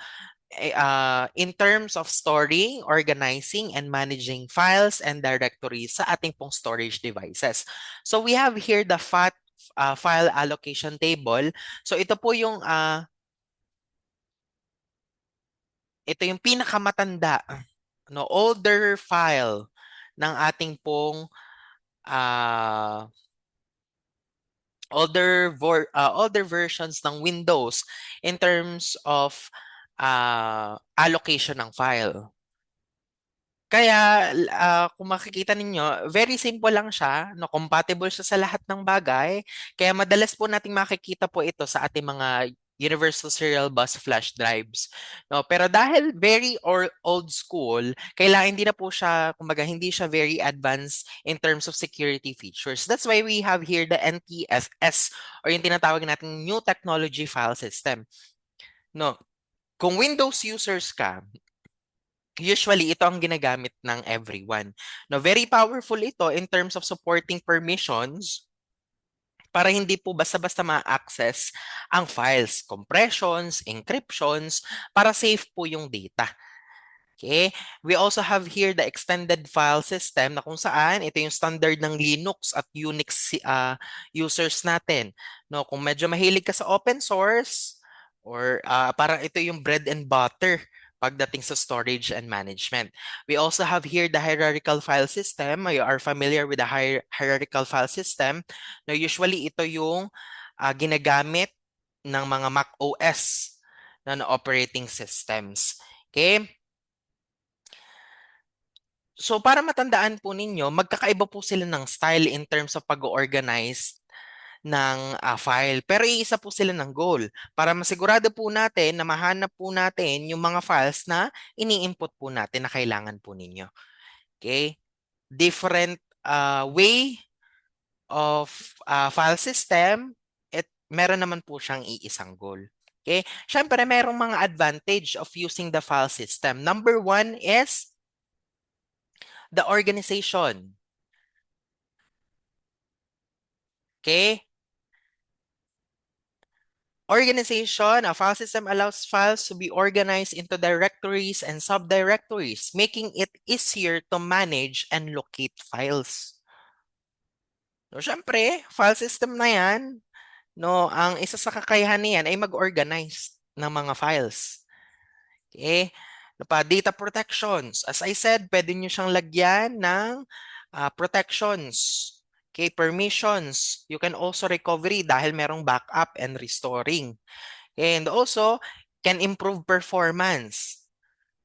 in terms of storing, organizing, and managing files and directories sa ating pong storage devices. So we have here the file allocation table. So ito yung pinakamatanda, no, older file ng ating pong uh, older versions ng Windows in terms of allocation ng file. Kaya kung makikita ninyo, very simple lang siya, no, compatible siya sa lahat ng bagay. Kaya madalas po nating makikita po ito sa ating mga Universal Serial Bus flash drives. No, pero dahil very old school, kailangan hindi na po siya, kumbaga hindi siya very advanced in terms of security features. That's why we have here the NTFS or yung tinatawag natin New Technology File System. No, kung Windows users ka, usually, ito ang ginagamit ng everyone. No, very powerful ito in terms of supporting permissions para hindi po basta-basta ma-access ang files, compressions, encryptions, para safe po yung data. Okay. We also have here the extended file system na kung saan ito yung standard ng Linux at Unix users natin. No, kung medyo mahilig ka sa open source or parang ito yung bread and butter pagdating sa storage and management. We also have here the hierarchical file system. You are familiar with the hierarchical file system. No, usually ito yung ginagamit ng mga Mac OS na operating systems. Okay? So para matandaan po ninyo, magkakaiba po sila ng style in terms of pag-organize ng file. Pero iisa po sila ng goal para masigurado po natin na mahanap po natin yung mga files na ini-input po natin na kailangan po ninyo. Okay? Different way of file system, meron naman po siyang iisang goal. Okay? Siyempre, merong mga advantage of using the file system. Number one is the organization. Okay? Organization, a file system allows files to be organized into directories and subdirectories, making it easier to manage and locate files. No, syempre, file system na yan, no, ang isa sa kakayahan niyan ay mag-organize ng mga files. Okay? Ano pa, data protections. As I said, pwede nyo siyang lagyan ng protections. Okay, permissions. You can also recovery dahil merong backup and restoring. And also, can improve performance.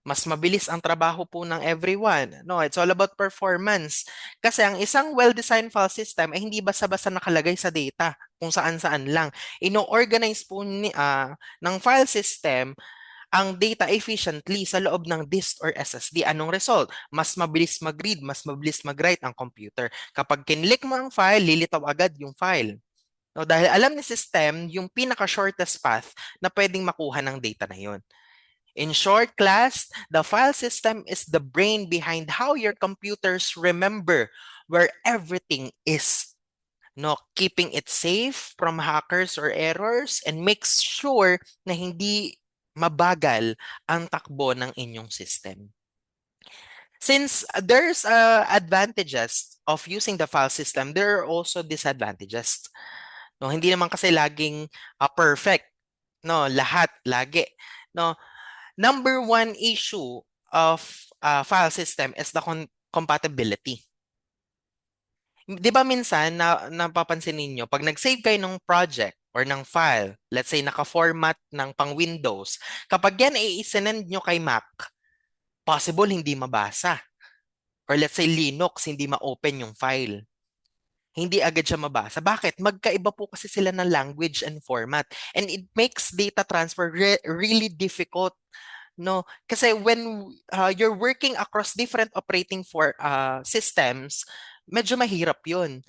Mas mabilis ang trabaho po ng everyone. No, it's all about performance. Kasi ang isang well-designed file system ay hindi basta-basta nakalagay sa data kung saan-saan lang. Ino-organize po ng file system ang data efficiently sa loob ng disk or SSD. Anong result? Mas mabilis mag-read, mas mabilis mag-write ang computer. Kapag kinlik mo ang file, lilitaw agad yung file. No, dahil alam ni system yung pinaka-shortest path na pwedeng makuha ng data na yun. In short, class, the file system is the brain behind how your computers remember where everything is. No, keeping it safe from hackers or errors and makes sure na hindi mabagal ang takbo ng inyong system. Since there's advantages of using the file system, there are also disadvantages. No, hindi naman kasi laging perfect. No, lahat lagi. No, number one issue of file system is the compatibility. Di ba minsan napapansin ninyo, pag nag-save kayo ng project or ng file, let's say naka-format ng pang Windows, kapag yan ay isinend nyo kay Mac, possible hindi mabasa. Or let's say Linux, hindi ma-open yung file. Hindi agad siya mabasa. Bakit? Magkaiba po kasi sila ng language and format. And it makes data transfer really difficult. No, kasi when you're working across different operating systems, medyo mahirap 'yun.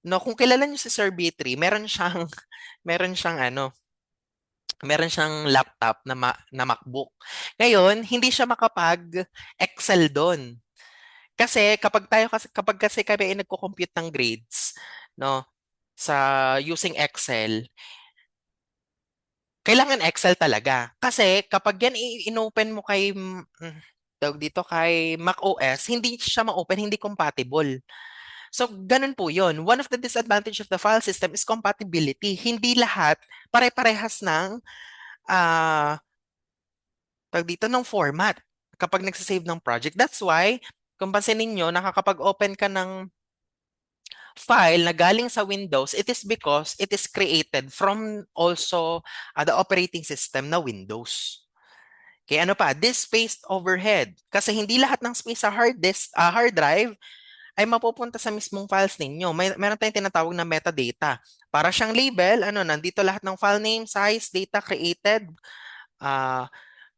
No, kung kilala niyo si Sir B3, meron siyang meron siyang ano, meron siyang laptop na MacBook. Ngayon, hindi siya makapag-Excel doon. Kasi kapag kasi kami ay nagko-compute ng grades, no, sa using Excel, kailangan Excel talaga. Kasi kapag yan inopen mo kay tawag dito kay macOS, hindi siya ma-open, hindi compatible. So, ganun po yun. One of the disadvantage of the file system is compatibility. Hindi lahat pare-parehas ng tawag dito ng format kapag nagsasave ng project. That's why, kung pansinin nyo, nakakapag-open ka ng file na galing sa Windows, it is because it is created from also the operating system na Windows. Okay, ano pa? This spaced overhead. Kasi hindi lahat ng space sa hard drive ay mapupunta sa mismong files ninyo. Meron tayong tinatawag na metadata. Para siyang label, nandito lahat ng file name, size, data created, uh,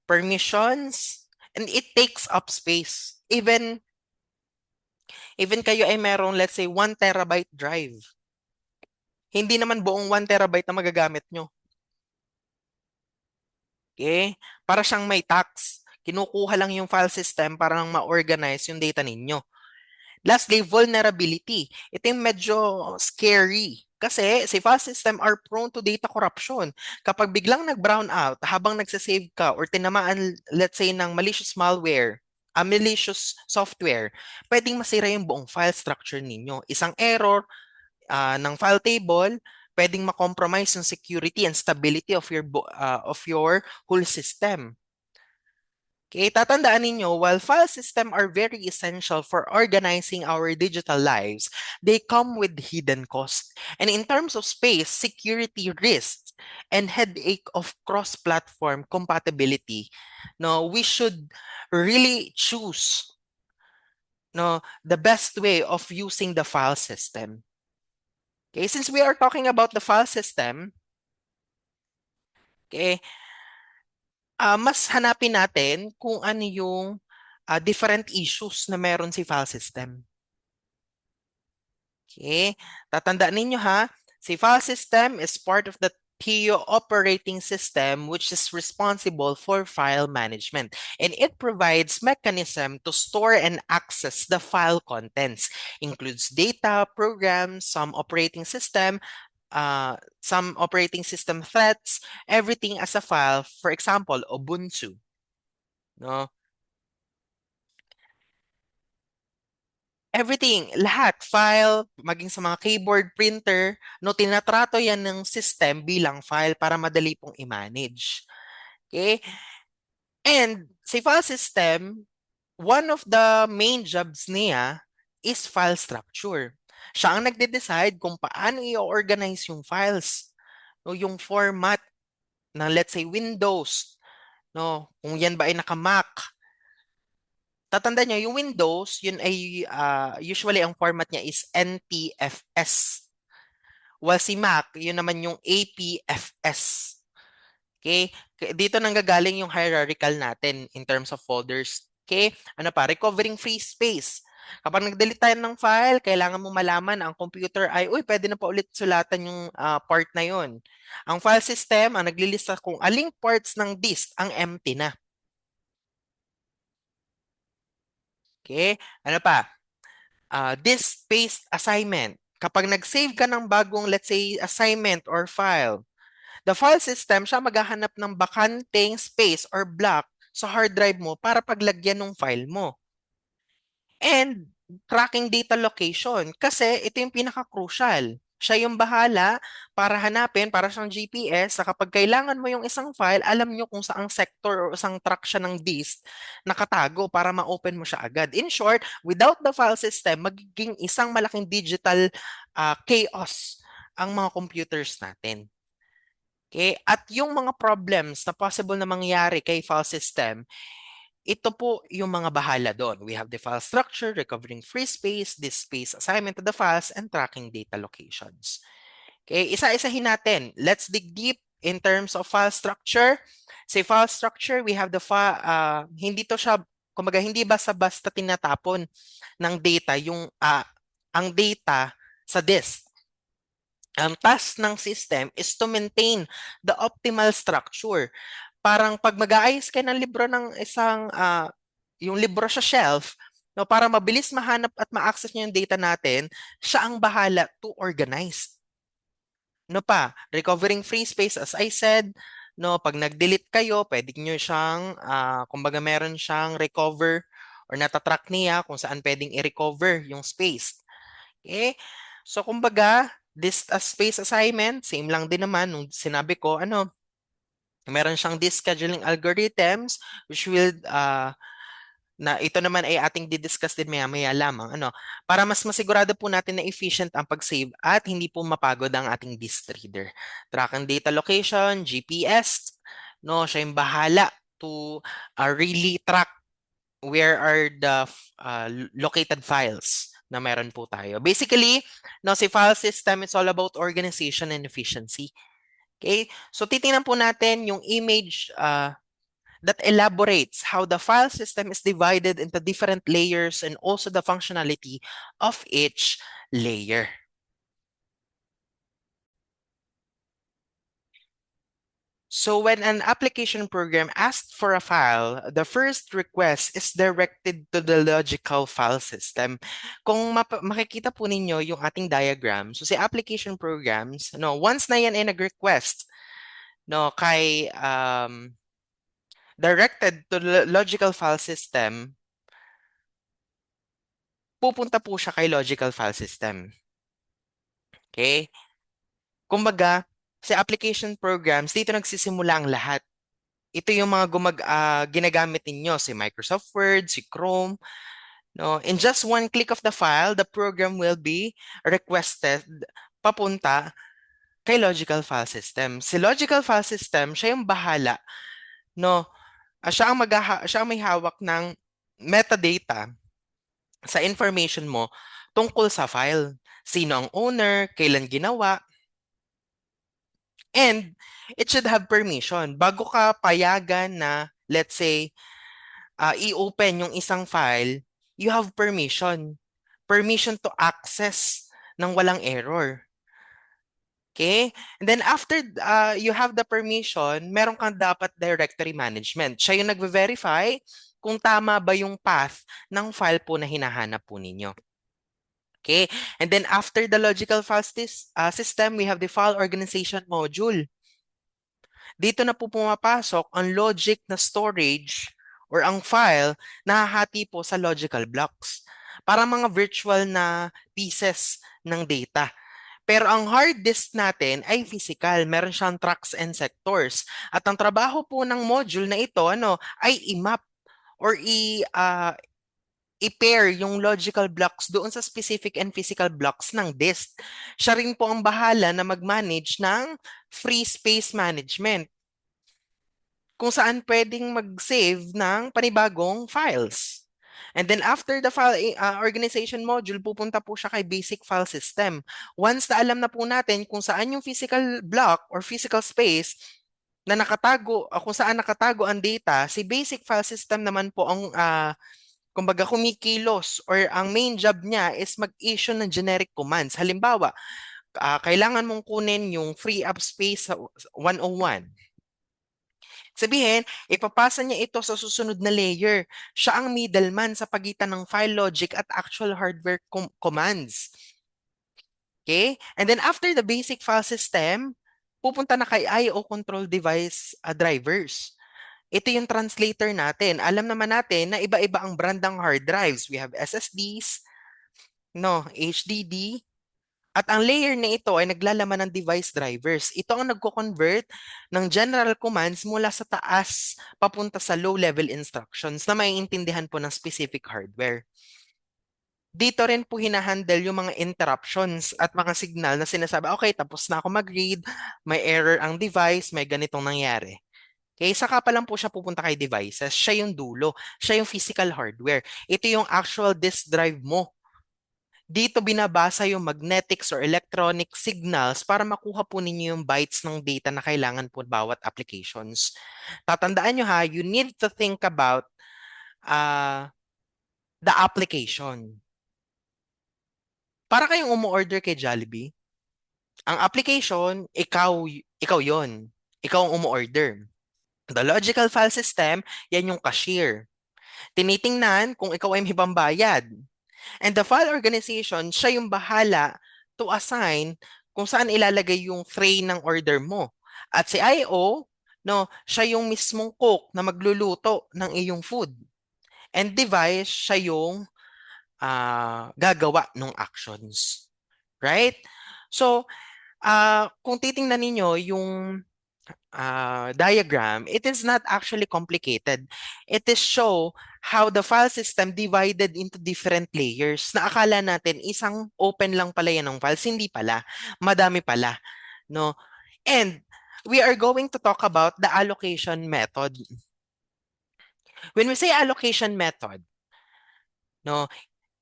permissions, and it takes up space. Even kayo ay merong, let's say, 1 terabyte drive. Hindi naman buong 1 terabyte na magagamit nyo. Okay? Para siyang may tax. Kinukuha lang yung file system para lang ma-organize yung data ninyo. Lastly, vulnerability. Ito yung medyo scary. Kasi si file system are prone to data corruption. Kapag biglang nag-brown out habang nagsasave ka or tinamaan, let's say, ng malicious malware, malicious software, pwedeng masira yung buong file structure ninyo. Isang error ng file table, pwedeng ma-compromise yung security and stability of your whole system. Okay, tatandaan ninyo, while file systems are very essential for organizing our digital lives, they come with hidden cost. And in terms of space, security risks, and headache of cross-platform compatibility, no, we should really choose the best way of using the file system. Okay, since we are talking about the file system, okay, mas hanapin natin kung ano yung different issues na meron si file system. Okay, tatandaan ninyo ha, si file system is part of the TIO operating system which is responsible for file management, and it provides mechanism to store and access the file contents, includes data, programs, some operating system threats, everything as a file. For example, Ubuntu. No? Everything, lahat, file, maging sa mga keyboard, printer, no, tinatrato yan ng system bilang file para madali pong i-manage. Okay? And sa file system, one of the main jobs niya is file structure. Siya ang nagde-decide kung paano i-organize yung files, no, yung format ng let's say Windows, no, kung yan ba ay naka-Mac. Tatandaan nyo, yung Windows, yun ay usually ang format niya is NTFS. While si Mac, yun naman yung APFS. Okay? Dito nanggagaling yung hierarchical natin in terms of folders. Okay? Ano pa? Recovering free space. Kapag nag-delete tayo ng file, kailangan mo malaman ang computer ay, uy, pwede na pa ulit sulatan yung part na yun. Ang file system, ang naglilista kung aling parts ng disk ang empty na. Okay? Ano pa? Disk-based assignment. Kapag nag-save ka ng bagong, let's say, assignment or file, the file system, siya maghahanap ng bakanteng space or block sa hard drive mo para paglagyan ng file mo. And tracking data location kasi ito yung pinaka-crucial. Siya yung bahala para hanapin, para siyang GPS, sa kapag kailangan mo yung isang file, alam nyo kung saang sector o isang track siya ng disk nakatago para ma-open mo siya agad. In short, without the file system, magiging isang malaking digital chaos ang mga computers natin. Okay? At yung mga problems na possible na mangyari kay file system, ito po yung mga bahala doon. We have the file structure, recovering free space, disk space assignment to the files, and tracking data locations. Okay, isa-isahin natin. Let's dig deep in terms of file structure. Sa file structure, we have the file, hindi to siya, kumbaga hindi basta-basta tinatapon ng data ang data sa disk. Ang task ng system is to maintain the optimal structure. Parang pag mag-aayos ka ng libro ng yung libro sa shelf, no, para mabilis mahanap at ma-access niyo yung data natin, siya ang bahala to organize. No pa, recovering free space as I said, no, pag nag-delete kayo, pwede niyo siyang, kumbaga meron siyang recover or natatrack niya kung saan pwedeng i-recover yung space. Okay? So, kumbaga, this space assignment, same lang din naman nung sinabi ko, meron siyang disk scheduling algorithms which will na ito naman ay ating didiscuss din maya-maya lamang para mas masigurado po natin na efficient ang pag-save at hindi po mapagod ang ating disk reader. Track and data location, GPS, no, siya yung bahala to really track where are the located files na meron po tayo. Basically, no, si file system is all about organization and efficiency. Okay? So titingnan po natin yung image that elaborates how the file system is divided into different layers and also the functionality of each layer. So when an application program asks for a file, the first request is directed to the logical file system. Kung makikita po ninyo yung ating diagram, so si application programs, no, once na yan ay nag-request, no, kay directed to the logical file system, pupunta po siya kay logical file system. Okay? Kumbaga, sa application programs, dito nagsisimula ang lahat. Ito yung mga ginagamit ninyo, si Microsoft Word, si Chrome. No? In just one click of the file, the program will be requested papunta kay logical file system. Si logical file system, siya yung bahala. No? Siya ang may hawak ng metadata sa information mo tungkol sa file. Sino ang owner, kailan ginawa, and it should have permission. Bago ka payagan na, let's say, i-open yung isang file, you have permission. Permission to access ng walang error. Okay? And then after you have the permission, meron kang dapat directory management. Siya yung nagve-verify kung tama ba yung path ng file po na hinahanap po ninyo. Okay? And then after the logical file system, we have the file organization module. Dito na po pumapasok ang logic na storage or ang file na hahati po sa logical blocks. Para mga virtual na pieces ng data. Pero ang hard disk natin ay physical. Meron siyang tracks and sectors. At ang trabaho po ng module na ito ay i-map or i-pair yung logical blocks doon sa specific and physical blocks ng disk. Siya rin po ang bahala na mag-manage ng free space management kung saan pwedeng mag-save ng panibagong files. And then after the file organization module, pupunta po siya kay basic file system. Once na alam na po natin kung saan yung physical block or physical space na nakatago, kung saan nakatago ang data, si basic file system naman po ang kumbaga kumikilos or ang main job niya is mag-issue ng generic commands. Halimbawa, kailangan mong kunin yung free up space sa 101. Sabihin, ipapasa niya ito sa susunod na layer. Siya ang middleman sa pagitan ng file logic at actual hardware commands. Okay? And then after the basic file system, pupunta na kay I/O control device drivers. Ito yung translator natin. Alam naman natin na iba-iba ang brand ng hard drives. We have SSDs, HDD, at ang layer na ito ay naglalaman ng device drivers. Ito ang nagko-convert ng general commands mula sa taas papunta sa low-level instructions na maiintindihan po ng specific hardware. Dito rin po hinahandle yung mga interruptions at mga signal na sinasabi, okay, tapos na ako mag-read, may error ang device, may ganitong nangyari. Okay, saka pa lang po siya pupunta kay devices. Siya yung dulo. Siya yung physical hardware. Ito yung actual disk drive mo. Dito binabasa yung magnetics or electronic signals para makuha po ninyo yung bytes ng data na kailangan po bawat applications. Tatandaan nyo ha, you need to think about the application. Para kayong umu-order kay Jollibee, Ang application, ikaw yon. Ikaw ang umu-order. The logical file system, yan yung cashier. Tinitingnan kung ikaw ay may pambayad. And the file organization, siya yung bahala to assign kung saan ilalagay yung tray ng order mo. At si IO, no, siya yung mismong cook na magluluto ng iyong food. And device, siya yung gagawa ng actions. Right? So, kung titingnan ninyo yung diagram, it is not actually complicated. It is show how the file system divided into different layers na akala natin isang open lang pala yan ng files. Hindi pala. Madami pala. No? And we are going to talk about the allocation method. When we say allocation method, no,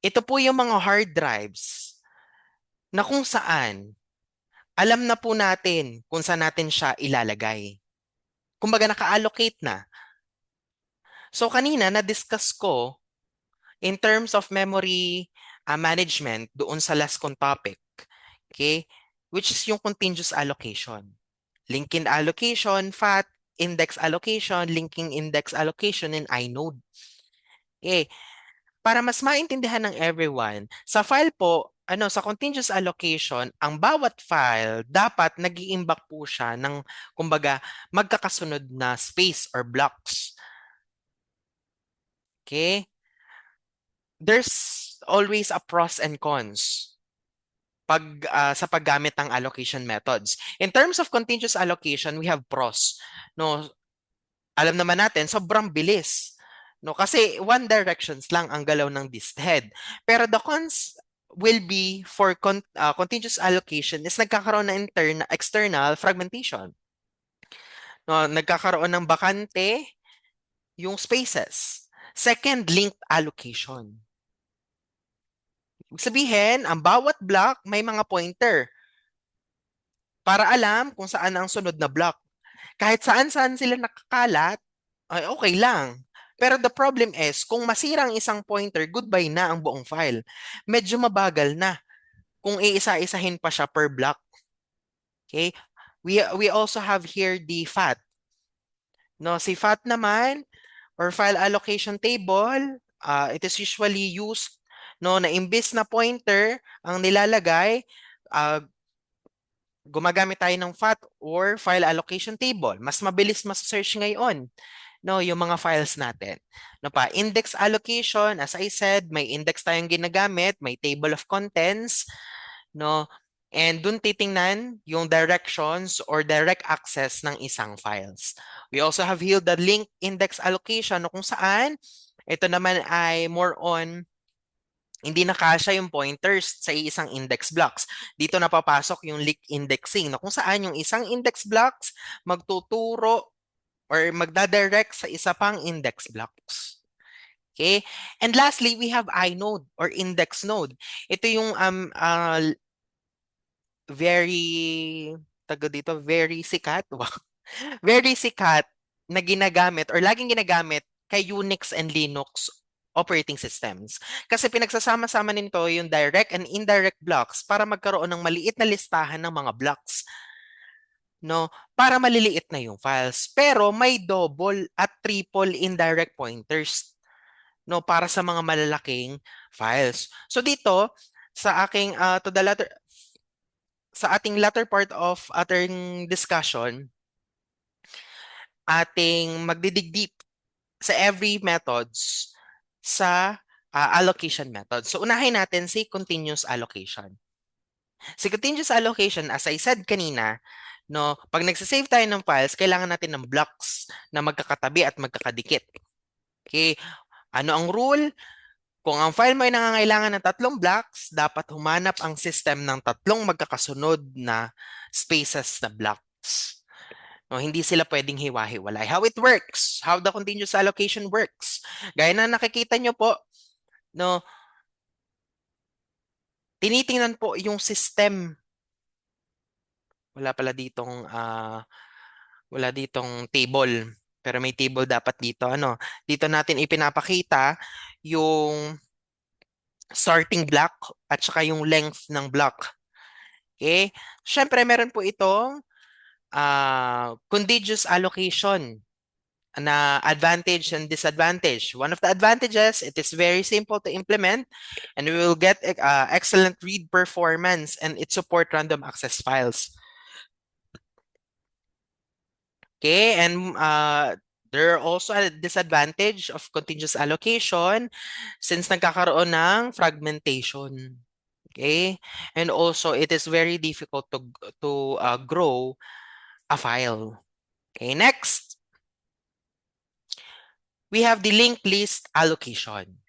ito po yung mga hard drives na kung saan alam na po natin kung saan natin siya ilalagay. Kumbaga naka-allocate na. So kanina na-discuss ko in terms of memory management doon sa last kong topic, okay? Which is yung continuous allocation. Linking allocation, FAT, index allocation, linking index allocation, and inode. Okay, para mas maintindihan ng everyone, sa file po, sa continuous allocation, ang bawat file dapat nag-iimbak po siya ng, kumbaga, magkakasunod na space or blocks. Okay? There's always a pros and cons sa paggamit ng allocation methods. In terms of continuous allocation, we have pros. No, alam naman natin, sobrang bilis. No, kasi one directions lang ang galaw ng dist head. Pero the cons will be for continuous allocation is nagkakaroon ng external fragmentation. No, nagkakaroon ng bakante yung spaces. Second, linked allocation. Ibig sabihin, ang bawat block may mga pointer para alam kung saan ang sunod na block. Kahit saan-saan sila nakakalat, ay okay lang. Pero the problem is, kung masira ang isang pointer, goodbye na ang buong file. Medyo mabagal na kung iisa-isahin pa siya per block. Okay? We also have here the FAT. No, si FAT naman, or file allocation table, it is usually used na imbis na pointer ang nilalagay, gumagamit tayo ng FAT or file allocation table. Mas mabilis mas-search ngayon, yung mga files natin. Index allocation, as I said, may index tayong ginagamit, may table of contents, no? And dun titingnan yung directions or direct access ng isang files. We also have here the link index allocation, kung saan ito naman ay more on hindi na kasya yung pointers sa isang index blocks. Dito na papasok yung link indexing, kung saan yung isang index blocks magtuturo or magdadirect sa isa pang index blocks. Okay? And lastly, we have inode or index node. Ito yung very sikat. Wow. Very sikat na ginagamit or laging ginagamit kay Unix and Linux operating systems. Kasi pinagsasama-sama nito yung direct and indirect blocks para magkaroon ng maliit na listahan ng mga blocks. No, para maliliit na yung files. Pero may double at triple indirect pointers, no, para sa mga malalaking files. So dito sa aking sa ating latter part of ating discussion, ating magdidig deep sa every methods sa allocation method. So unahin natin si continuous allocation. Si continuous allocation, as I said kanina, no, pag nagsasave tayo ng files, kailangan natin ng blocks na magkakatabi at magkakadikit. Okay? Ano ang rule? Kung ang file mo ay nangangailangan ng 3 blocks, dapat humanap ang system ng 3 magkakasunod na spaces na blocks. No, hindi sila pwedeng hiwa-hiwalay. How it works, how the continuous allocation works. Gaya na nakikita nyo po, no, tinitingnan po yung system. Wala ditong table. Pero may table dapat dito. Dito natin ipinapakita yung sorting block at saka yung length ng block. Okay? Siyempre, meron po itong contiguous allocation na advantage and disadvantage. One of the advantages, it is very simple to implement and we will get excellent read performance and it support random access files. Okay, and there are also a disadvantage of continuous allocation since nagkakaroon ng fragmentation. Okay, and also it is very difficult to grow a file. Okay, next we have the linked list allocation.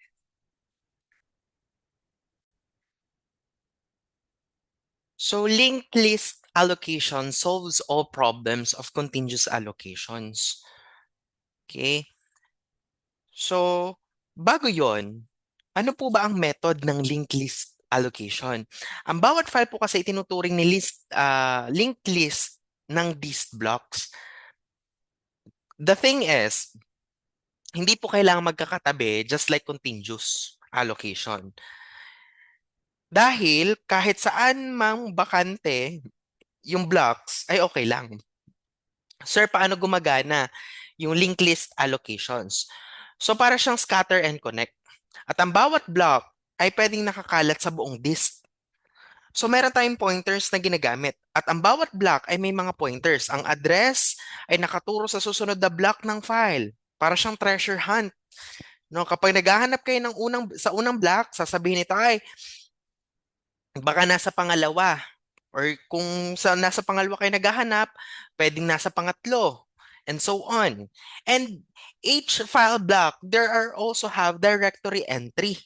So linked list allocation solves all problems of continuous allocations. Okay? So, bago yon, ano po ba ang method ng linked list allocation? Ang bawat file po kasi itinuturing ni linked list ng dist blocks. The thing is, hindi po kailangan magkakatabi just like continuous allocation. Dahil kahit saan mang bakante yung blocks ay okay lang. Sir, paano gumagana yung linked list allocations? So para siyang scatter and connect. At ang bawat block ay pwedeng nakakalat sa buong disk. So meron tayong pointers na ginagamit. At ang bawat block ay may mga pointers. Ang address ay nakaturo sa susunod na block ng file. Para siyang treasure hunt. No, kapag naghahanap kayo ng sa unang block, sasabihin nito ay baka nasa pangalawa. Or kung nasa pangalawa kayo naghahanap, pwedeng nasa pangatlo. And so on. And each file block, there are also have directory entry.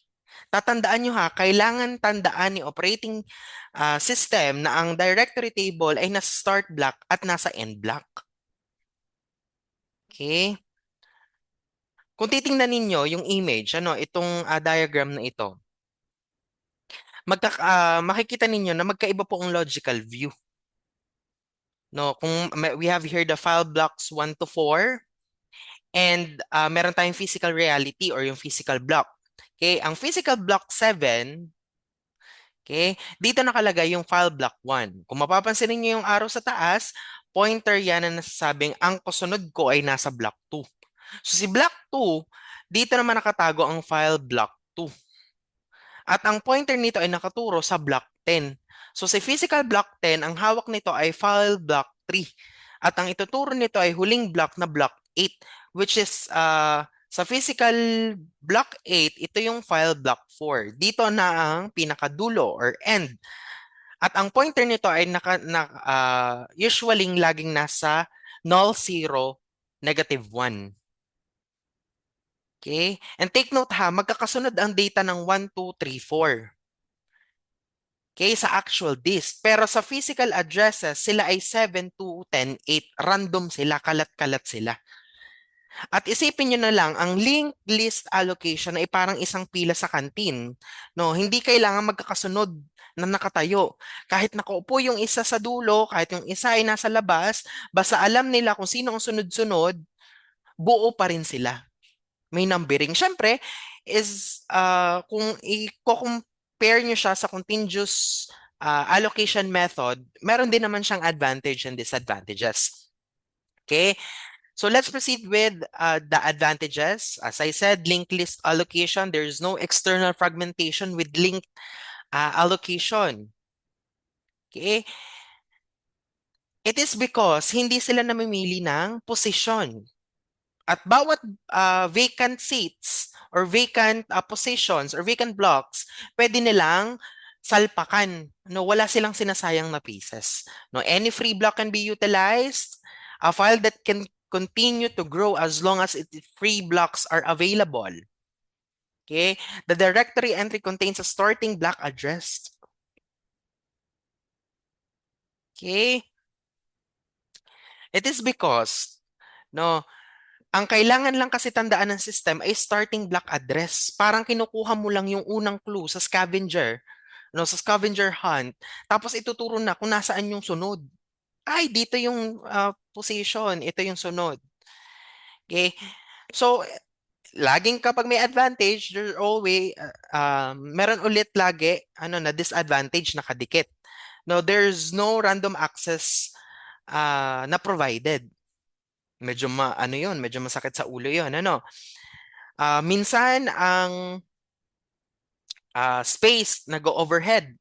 Tatandaan nyo ha, kailangan tandaan ni operating system na ang directory table ay nasa start block at nasa end block. Okay? Kung titingnan ninyo yung image, itong diagram na ito, makikita ninyo na magkaiba po ang logical view. No, we have here the file blocks 1 to 4 and meron tayong physical reality or yung physical block. Okay, ang physical block 7, okay, dito nakalagay yung file block 1. Kung mapapansin niyo yung arrow sa taas, pointer yan na nasasabing ang kasunod ko ay nasa block 2. So si block 2, dito naman nakatago ang file block 2. At ang pointer nito ay nakaturo sa block 10. So sa physical block 10, ang hawak nito ay file block 3. At ang ituturo nito ay huling block na block 8, which is sa physical block 8, ito yung file block 4. Dito na ang pinakadulo or end. At ang pointer nito ay usually laging nasa null 0, negative 1. Okay? And take note ha, magkakasunod ang data ng 1, 2, 3, 4. Okay, sa actual disk. Pero sa physical addresses, sila ay 7, 2, 10, 8. Random sila, kalat-kalat sila. At isipin nyo na lang, ang linked list allocation ay parang isang pila sa kantin. No, hindi kailangan magkakasunod na nakatayo. Kahit nakaupo yung isa sa dulo, kahit yung isa ay nasa labas, basta alam nila kung sino ang sunod-sunod, buo pa rin sila. May numbering. Siyempre, kung i-compare nyo siya sa continuous allocation method, meron din naman siyang advantage and disadvantages. Okay? So let's proceed with the advantages. As I said, linked list allocation, there is no external fragmentation with linked allocation. Okay? It is because hindi sila namimili ng posisyon. At bawat vacant seats or vacant positions or vacant blocks, pwede nilang salpakan. No, wala silang sinasayang na pieces. No, any free block can be utilized. A file that can continue to grow as long as free blocks are available. Okay? The directory entry contains a starting block address. Okay? It is because, no, ang kailangan lang kasi tandaan ng system ay starting block address. Parang kinukuha mo lang yung unang clue sa scavenger, no, sa scavenger hunt, tapos ituturo na kung nasaan yung sunod. Ay, dito yung position, ito yung sunod. Okay? So, laging kapag may advantage, meron ulit lagi na disadvantage nakadikit. No, there's no random access na provided. Medyo ano yun, medyo masakit sa ulo yun. Ano? Minsan ang space nag-overhead.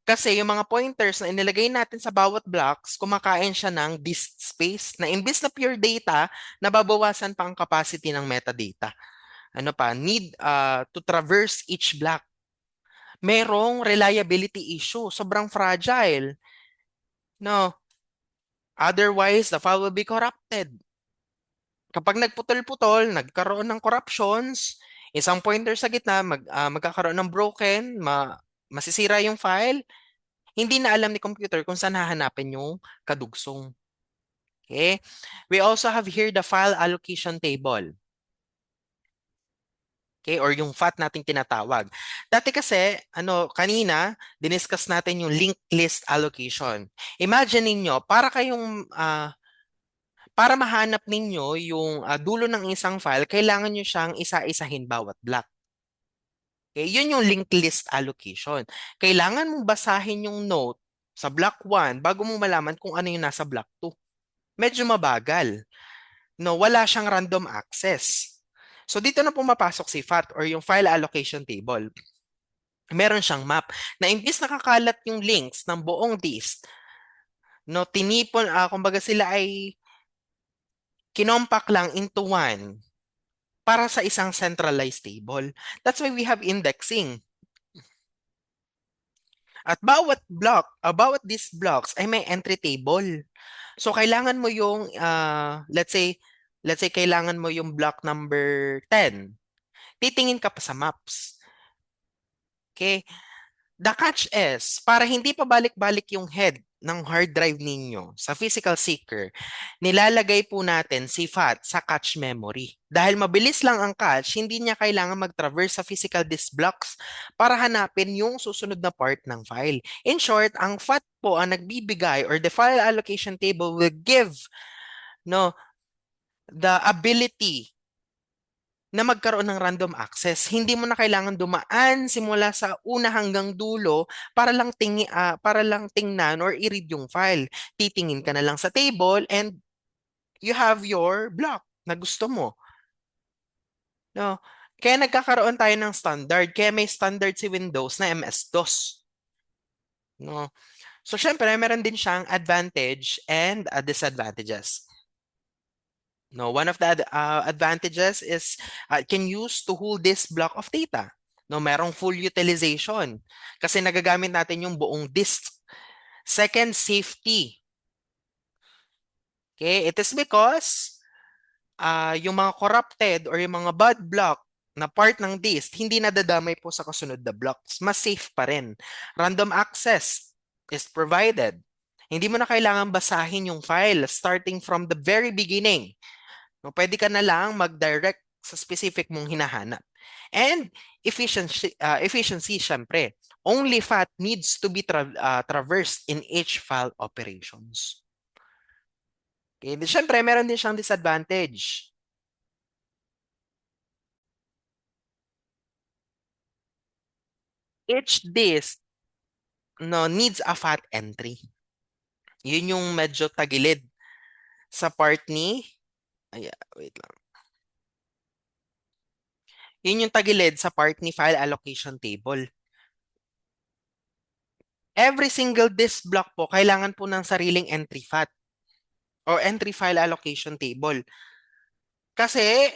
Kasi yung mga pointers na inilagay natin sa bawat blocks, kumakain siya ng disk space na imbis na pure data, nababawasan pa ang capacity ng metadata. Ano pa? Need to traverse each block. Merong reliability issue. Sobrang fragile. No. Otherwise, the file will be corrupted. Kapag nagputol-putol, nagkaroon ng corruptions, isang pointer sa gitna, magkakaroon ng broken, masisira yung file, hindi na alam ni computer kung saan hahanapin yung kadugsong. Okay? We also have here the file allocation table. Okay? Or yung FAT nating tinatawag. Dati kasi, kanina, diniscuss natin yung linked list allocation. Imagine ninyo, para mahanap ninyo yung dulo ng isang file, kailangan nyo siyang isa-isahin bawat block. Okay? Yun yung linked list allocation. Kailangan mong basahin yung note sa block 1 bago mo malaman kung ano yung nasa block 2. Medyo mabagal. No, wala siyang random access. So dito na pumapasok si FAT or yung file allocation table. Meron siyang map na imbis nakakalat yung links ng buong disk, no, tinipon, kumbaga sila ay kinompak lang into one para sa isang centralized table. That's why we have indexing. At bawat these blocks ay may entry table. So kailangan mo yung let's say kailangan mo yung block number 10. Titingin ka pa sa maps. Okay? The catch is, para hindi pa balik-balik yung head ng hard drive ninyo sa physical seeker, nilalagay po natin si FAT sa cache memory. Dahil mabilis lang ang cache, hindi niya kailangan mag-traverse sa physical disk blocks para hanapin yung susunod na part ng file. In short, ang FAT po ang nagbibigay or the file allocation table will give no the ability na magkaroon ng random access. Hindi mo na kailangan dumaan simula sa una hanggang dulo para lang tingnan or i-read yung file. Titingin ka na lang sa table and you have your block na gusto mo. No? Kaya nagkakaroon tayo ng standard. Kaya may standard si Windows na MS-DOS. No? So, syempre, meron din siyang advantage and disadvantages. No, one of the advantages is can use to hold this block of data. No, merong full utilization kasi nagagamit natin yung buong disk. Second, safety. Okay, it is because yung mga corrupted or yung mga bad block na part ng disk, hindi nadadamay po sa kasunod na blocks. Mas safe pa rin. Random access is provided. Hindi mo na kailangan basahin yung file starting from the very beginning. No, pwede ka na lang mag-direct sa specific mong hinahanap. And efficiency syempre. Only FAT needs to be traversed in each file operations. Okay, syempre, meron din siyang disadvantage. Each disk no, needs a FAT entry. Yun yung medyo tagilid sa part ni... Ay, wait lang. Yun yung tagilid sa part ni file allocation table. Every single disk block po, kailangan po ng sariling entry FAT or entry file allocation table. Kasi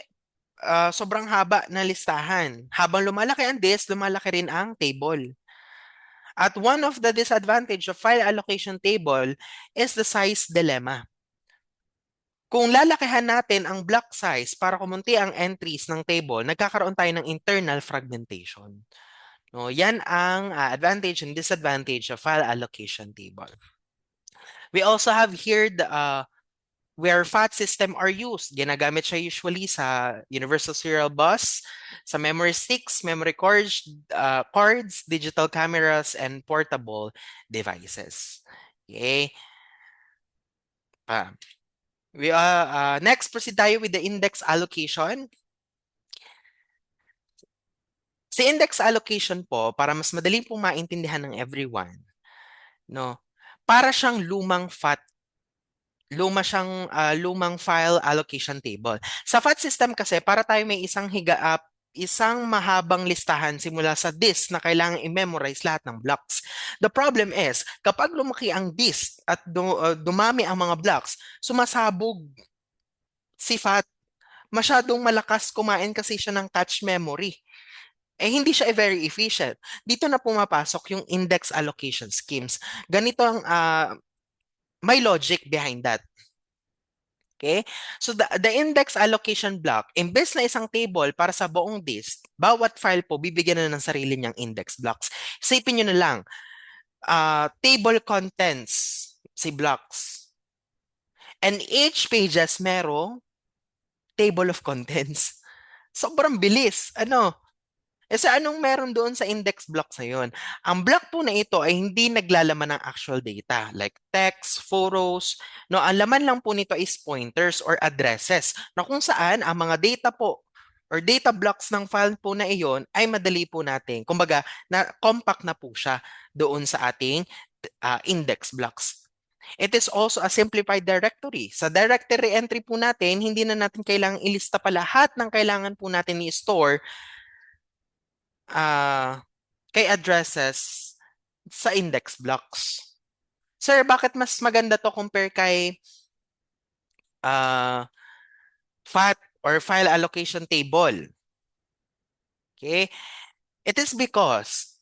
sobrang haba na listahan. Habang lumalaki ang disk, lumalaki rin ang table. At one of the disadvantage of file allocation table is the size dilemma. Kung lalakihan natin ang block size para kumunti ang entries ng table, nagkakaroon tayo ng internal fragmentation. No, yan ang advantage and disadvantage of file allocation table. We also have here the where FAT system are used. Ginagamit siya usually sa Universal Serial Bus, sa memory sticks, memory cards, digital cameras, and portable devices. Okay. Next, proceed tayo with the index allocation. Si index allocation po, para mas madali pong maintindihan ng everyone, no? Para siyang lumang file allocation table. Sa FAT system kasi, para tayo may isang mahabang listahan simula sa disk na kailangang i-memorize lahat ng blocks. The problem is, kapag lumaki ang disk at dumami ang mga blocks, sumasabog si FAT. Masyadong malakas kumain kasi siya ng cache memory. Hindi siya very efficient. Dito na pumapasok yung index allocation schemes. Ganito ang may logic behind that. Okay? So the index allocation block, imbes na isang table para sa buong disk, bawat file po bibigyan na ng sarili niyang index blocks. Isipin niyo na lang, table contents si blocks. And each pages merong table of contents. Sobrang bilis. Sa anong meron doon sa index block na yun? Ang block po na ito ay hindi naglalaman ng actual data like text, photos. No, ang laman lang po nito is pointers or addresses na kung saan ang mga data po or data blocks ng file po na iyon ay madali po natin. Kumbaga, compact na po siya doon sa ating index blocks. It is also a simplified directory. Sa directory entry po natin, hindi na natin kailangang ilista pa lahat ng kailangan po natin i-store ah kay addresses sa index blocks. Sir, bakit mas maganda to compare kay ah FAT or file allocation table? Okay? It is because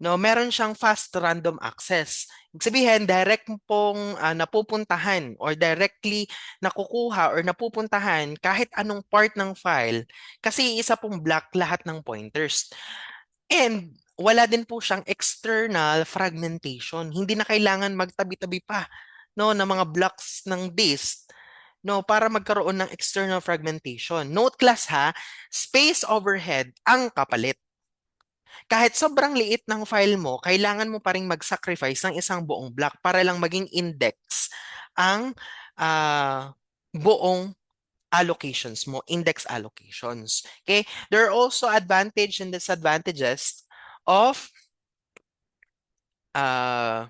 meron siyang fast random access. Ibig sabihin, direct pong napupuntahan or directly nakukuha or napupuntahan kahit anong part ng file kasi isa pong block lahat ng pointers. And wala din po siyang external fragmentation. Hindi na kailangan magtabi-tabi pa ng mga blocks ng disk para magkaroon ng external fragmentation. Note class ha, space overhead ang kapalit. Kahit sobrang liit ng file mo, kailangan mo pa rin mag-sacrifice ng isang buong block para lang maging index ang buong allocations mo, index allocations. Okay? There are also advantage and disadvantages of uh,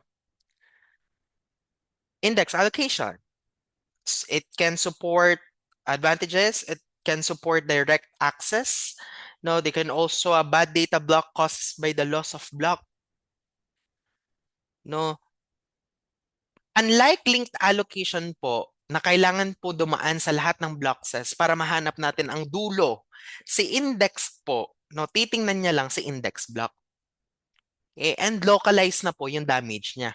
index allocation. It can support advantages. It can support direct access. No, they can also a bad data block caused by the loss of block. No, unlike linked allocation po, na kailangan po dumaan sa lahat ng blockses para mahanap natin ang dulo. Si index po, titingnan niya lang si index block. And localized na po yung damage niya.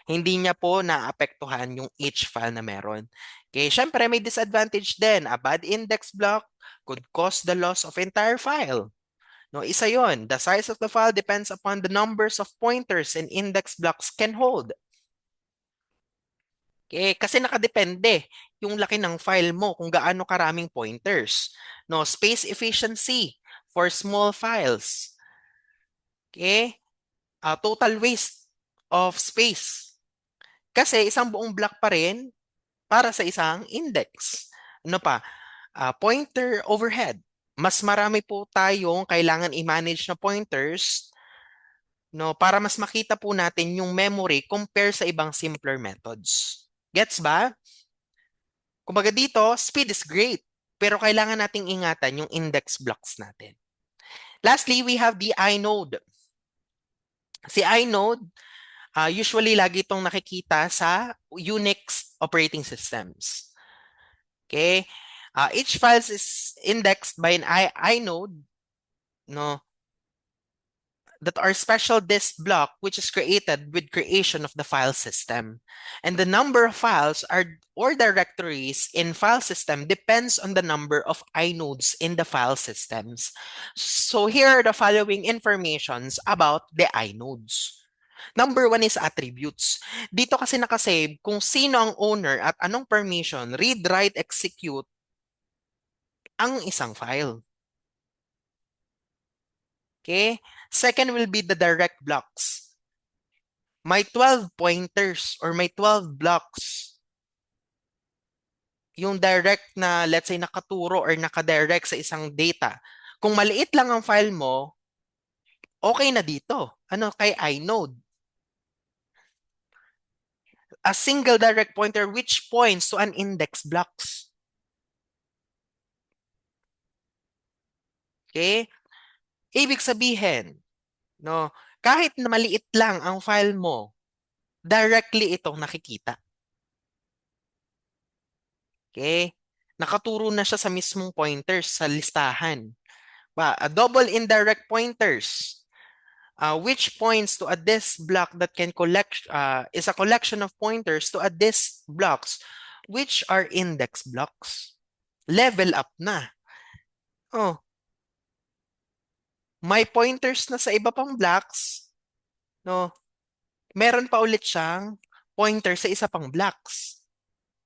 Hindi niya po naapektuhan yung each file na meron. Syempre may disadvantage din. A bad index block could cause the loss of entire file. Isa yon. The size of the file depends upon the numbers of pointers and index blocks can hold. Kasi nakadepende yung laki ng file mo kung gaano karaming pointers. Space efficiency for small files. Total waste of space. Kasi isang buong block pa rin para sa isang index. Ano pa? Pointer overhead. Mas marami po tayong kailangan i-manage na pointers para mas makita po natin yung memory compare sa ibang simpler methods. Gets ba? Kumbaga dito, speed is great, pero kailangan nating ingatan yung index blocks natin. Lastly, we have the inode. Si inode, usually lagi itong nakikita sa Unix operating systems. Okay? Each file is indexed by an inode, that are special disk block which is created with creation of the file system. And the number of files or directories in file system depends on the number of inodes in the file systems. So here are the following informations about the inodes. Number 1 is attributes. Dito kasi nakasave kung sino ang owner at anong permission, read, write, execute ang isang file. Okay? Second will be the direct blocks. May 12 pointers or may 12 blocks. Yung direct na, let's say, nakaturo or nakadirect sa isang data. Kung maliit lang ang file mo, okay na dito. Kay inode. A single direct pointer which points to an index blocks. Okay? Ibig sabihin, no, kahit na maliit lang ang file mo, directly itong nakikita. Okay? Nakaturo na siya sa mismong pointers sa listahan. A double indirect pointers, which points to a disk block that can collect, is a collection of pointers to a disk blocks, which are index blocks. Level up na. Oh, may pointers na sa iba pang blocks, no? Meron pa ulit siyang pointer sa isa pang blocks.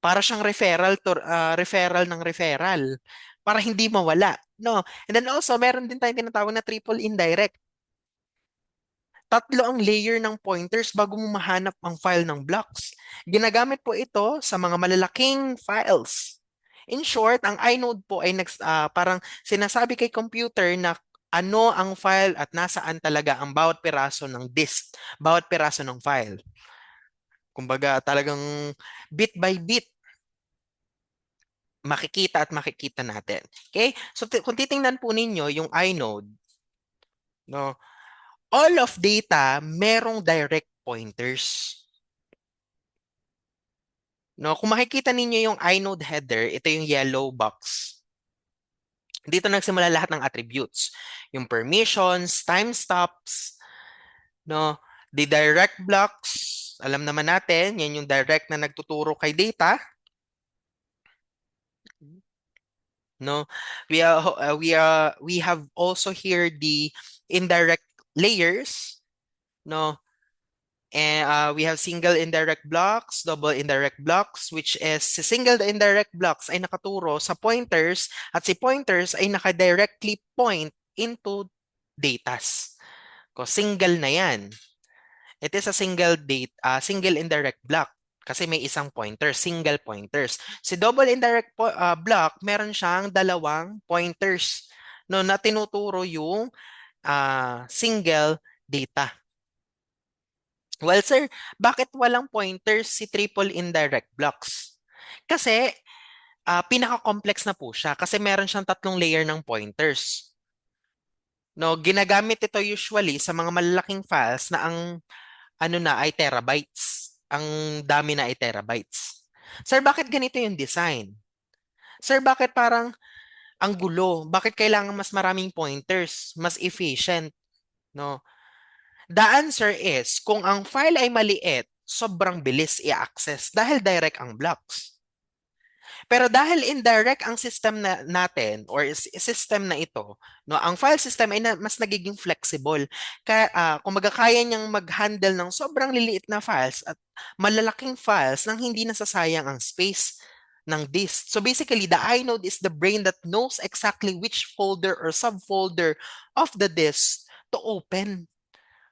Para siyang referral ng referral para hindi mawala, no? And then also meron din tayong tinatawag na triple indirect. Tatlo ang layer ng pointers bago mo mahanap ang file ng blocks. Ginagamit po ito sa mga malalaking files. In short, ang inode po ay parang sinasabi kay computer na ano ang file at nasaan talaga ang bawat piraso ng disk, bawat piraso ng file. Kumbaga talagang bit by bit makikita at makikita natin. Okay? So kung titingnan po ninyo yung inode, no, all of data merong direct pointers. No, kung makikita ninyo yung inode header, ito yung yellow box. Dito nagsimula lahat ng attributes. Yung permissions, timestamps, no, the direct blocks, alam naman natin, yan yung direct na nagtuturo kay data. No, we have also here the indirect layers, no, and we have single indirect blocks, double indirect blocks, which is si single indirect blocks ay nakaturo sa pointers at si pointers ay naka-directly point into datas. Ko single na yan. It is a single indirect block kasi may isang pointer, single pointers. Si double indirect block, meron siyang dalawang pointers no na tinuturo yung single data. Well, sir, bakit walang pointers si triple indirect blocks? Kasi pinaka-complex na po siya kasi meron siyang tatlong layer ng pointers. No, ginagamit ito usually sa mga malalaking files na ang ano na ay terabytes. Ang dami na ay terabytes. Sir, bakit ganito yung design? Sir, bakit parang ang gulo? Bakit kailangan mas maraming pointers? Mas efficient, no? The answer is, kung ang file ay maliit, sobrang bilis i-access dahil direct ang blocks. Pero dahil indirect ang system natin or system na ito, no, ang file system ay mas nagiging flexible. Kumbaga kaya niyang mag-handle ng sobrang liliit na files at malalaking files nang hindi nasasayang ang space ng disk. So basically, the inode is the brain that knows exactly which folder or subfolder of the disk to open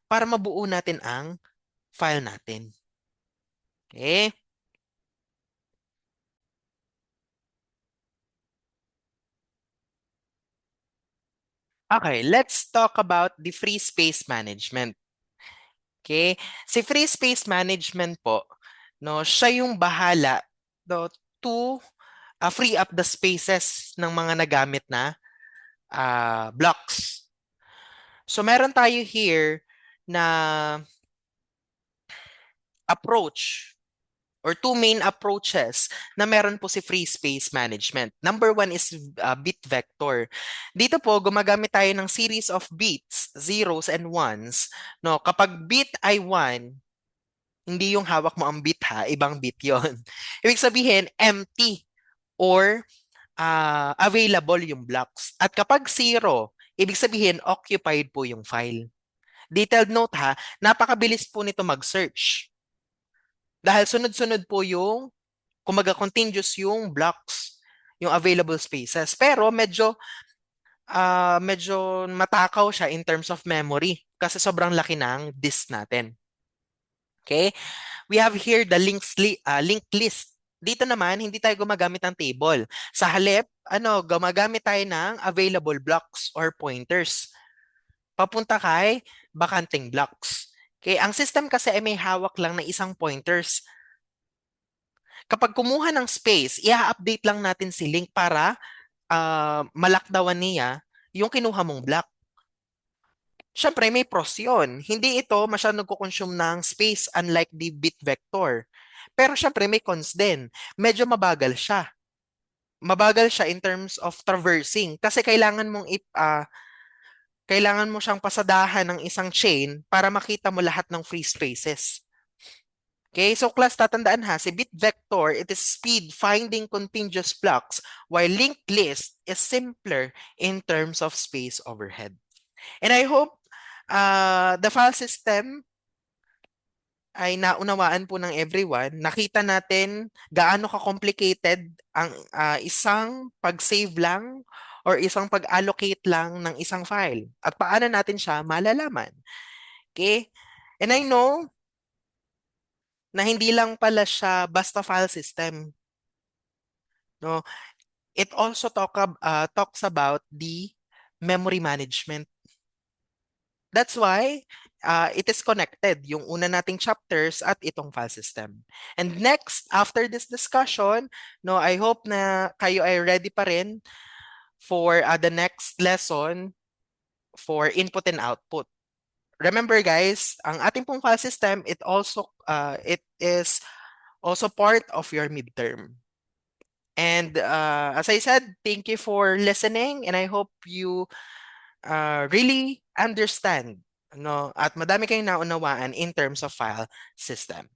para mabuo natin ang file natin. Okay? Okay, let's talk about the free space management. Okay? Si free space management po, no, siya yung bahala no, to free up the spaces ng mga nagamit na blocks. So meron tayo here na approach or two main approaches na meron po si free space management. Number one is bit vector. Dito po, gumagamit tayo ng series of bits, zeros and ones. No, kapag bit ay 1, hindi yung hawak mo ang bit ha, ibang bit yon. Ibig sabihin, empty or available yung blocks. At kapag 0, ibig sabihin, occupied po yung file. Detailed note ha, napakabilis po nito mag-search. Dahil sunod-sunod po yung kumaga continuous yung blocks, yung available spaces. Pero medyo matakaw siya in terms of memory kasi sobrang laki ng disk natin. Okay? We have here the linked list. Dito naman, hindi tayo gumagamit ng table. Sa halip, gumagamit tayo ng available blocks or pointers. Papunta kay bakanting blocks. Okay, ang system kasi ay may hawak lang na isang pointers Kapag kumuha ng space, i-update lang natin si link para malakdawan niya yung kinuha mong block. Siyempre, may pros yun. Hindi ito masyadong nagko-consume ng space unlike the bit vector. Pero siyempre, may cons din. Medyo mabagal siya. Mabagal siya in terms of traversing kasi kailangan mo siyang pasadahan ng isang chain para makita mo lahat ng free spaces. Okay, so class, tatandaan ha, si bit vector, it is speed finding continuous blocks, while linked list is simpler in terms of space overhead. And I hope the file system ay naunawaan po ng everyone. Nakita natin gaano ka-complicated ang isang pag-save lang or isang pag-allocate lang ng isang file at paano natin siya malalaman. Okay? And I know na hindi lang pala siya basta file system. No? It also talks about the memory management. That's why it is connected, yung una nating chapters at itong file system. And next, after this discussion, no, I hope na kayo ay ready pa rin for the next lesson for input and output. Remember guys, ang ating pong file system, it is also part of your midterm. And as I said, thank you for listening and I hope you really understand, no, at madami kayong naunawaan in terms of file system.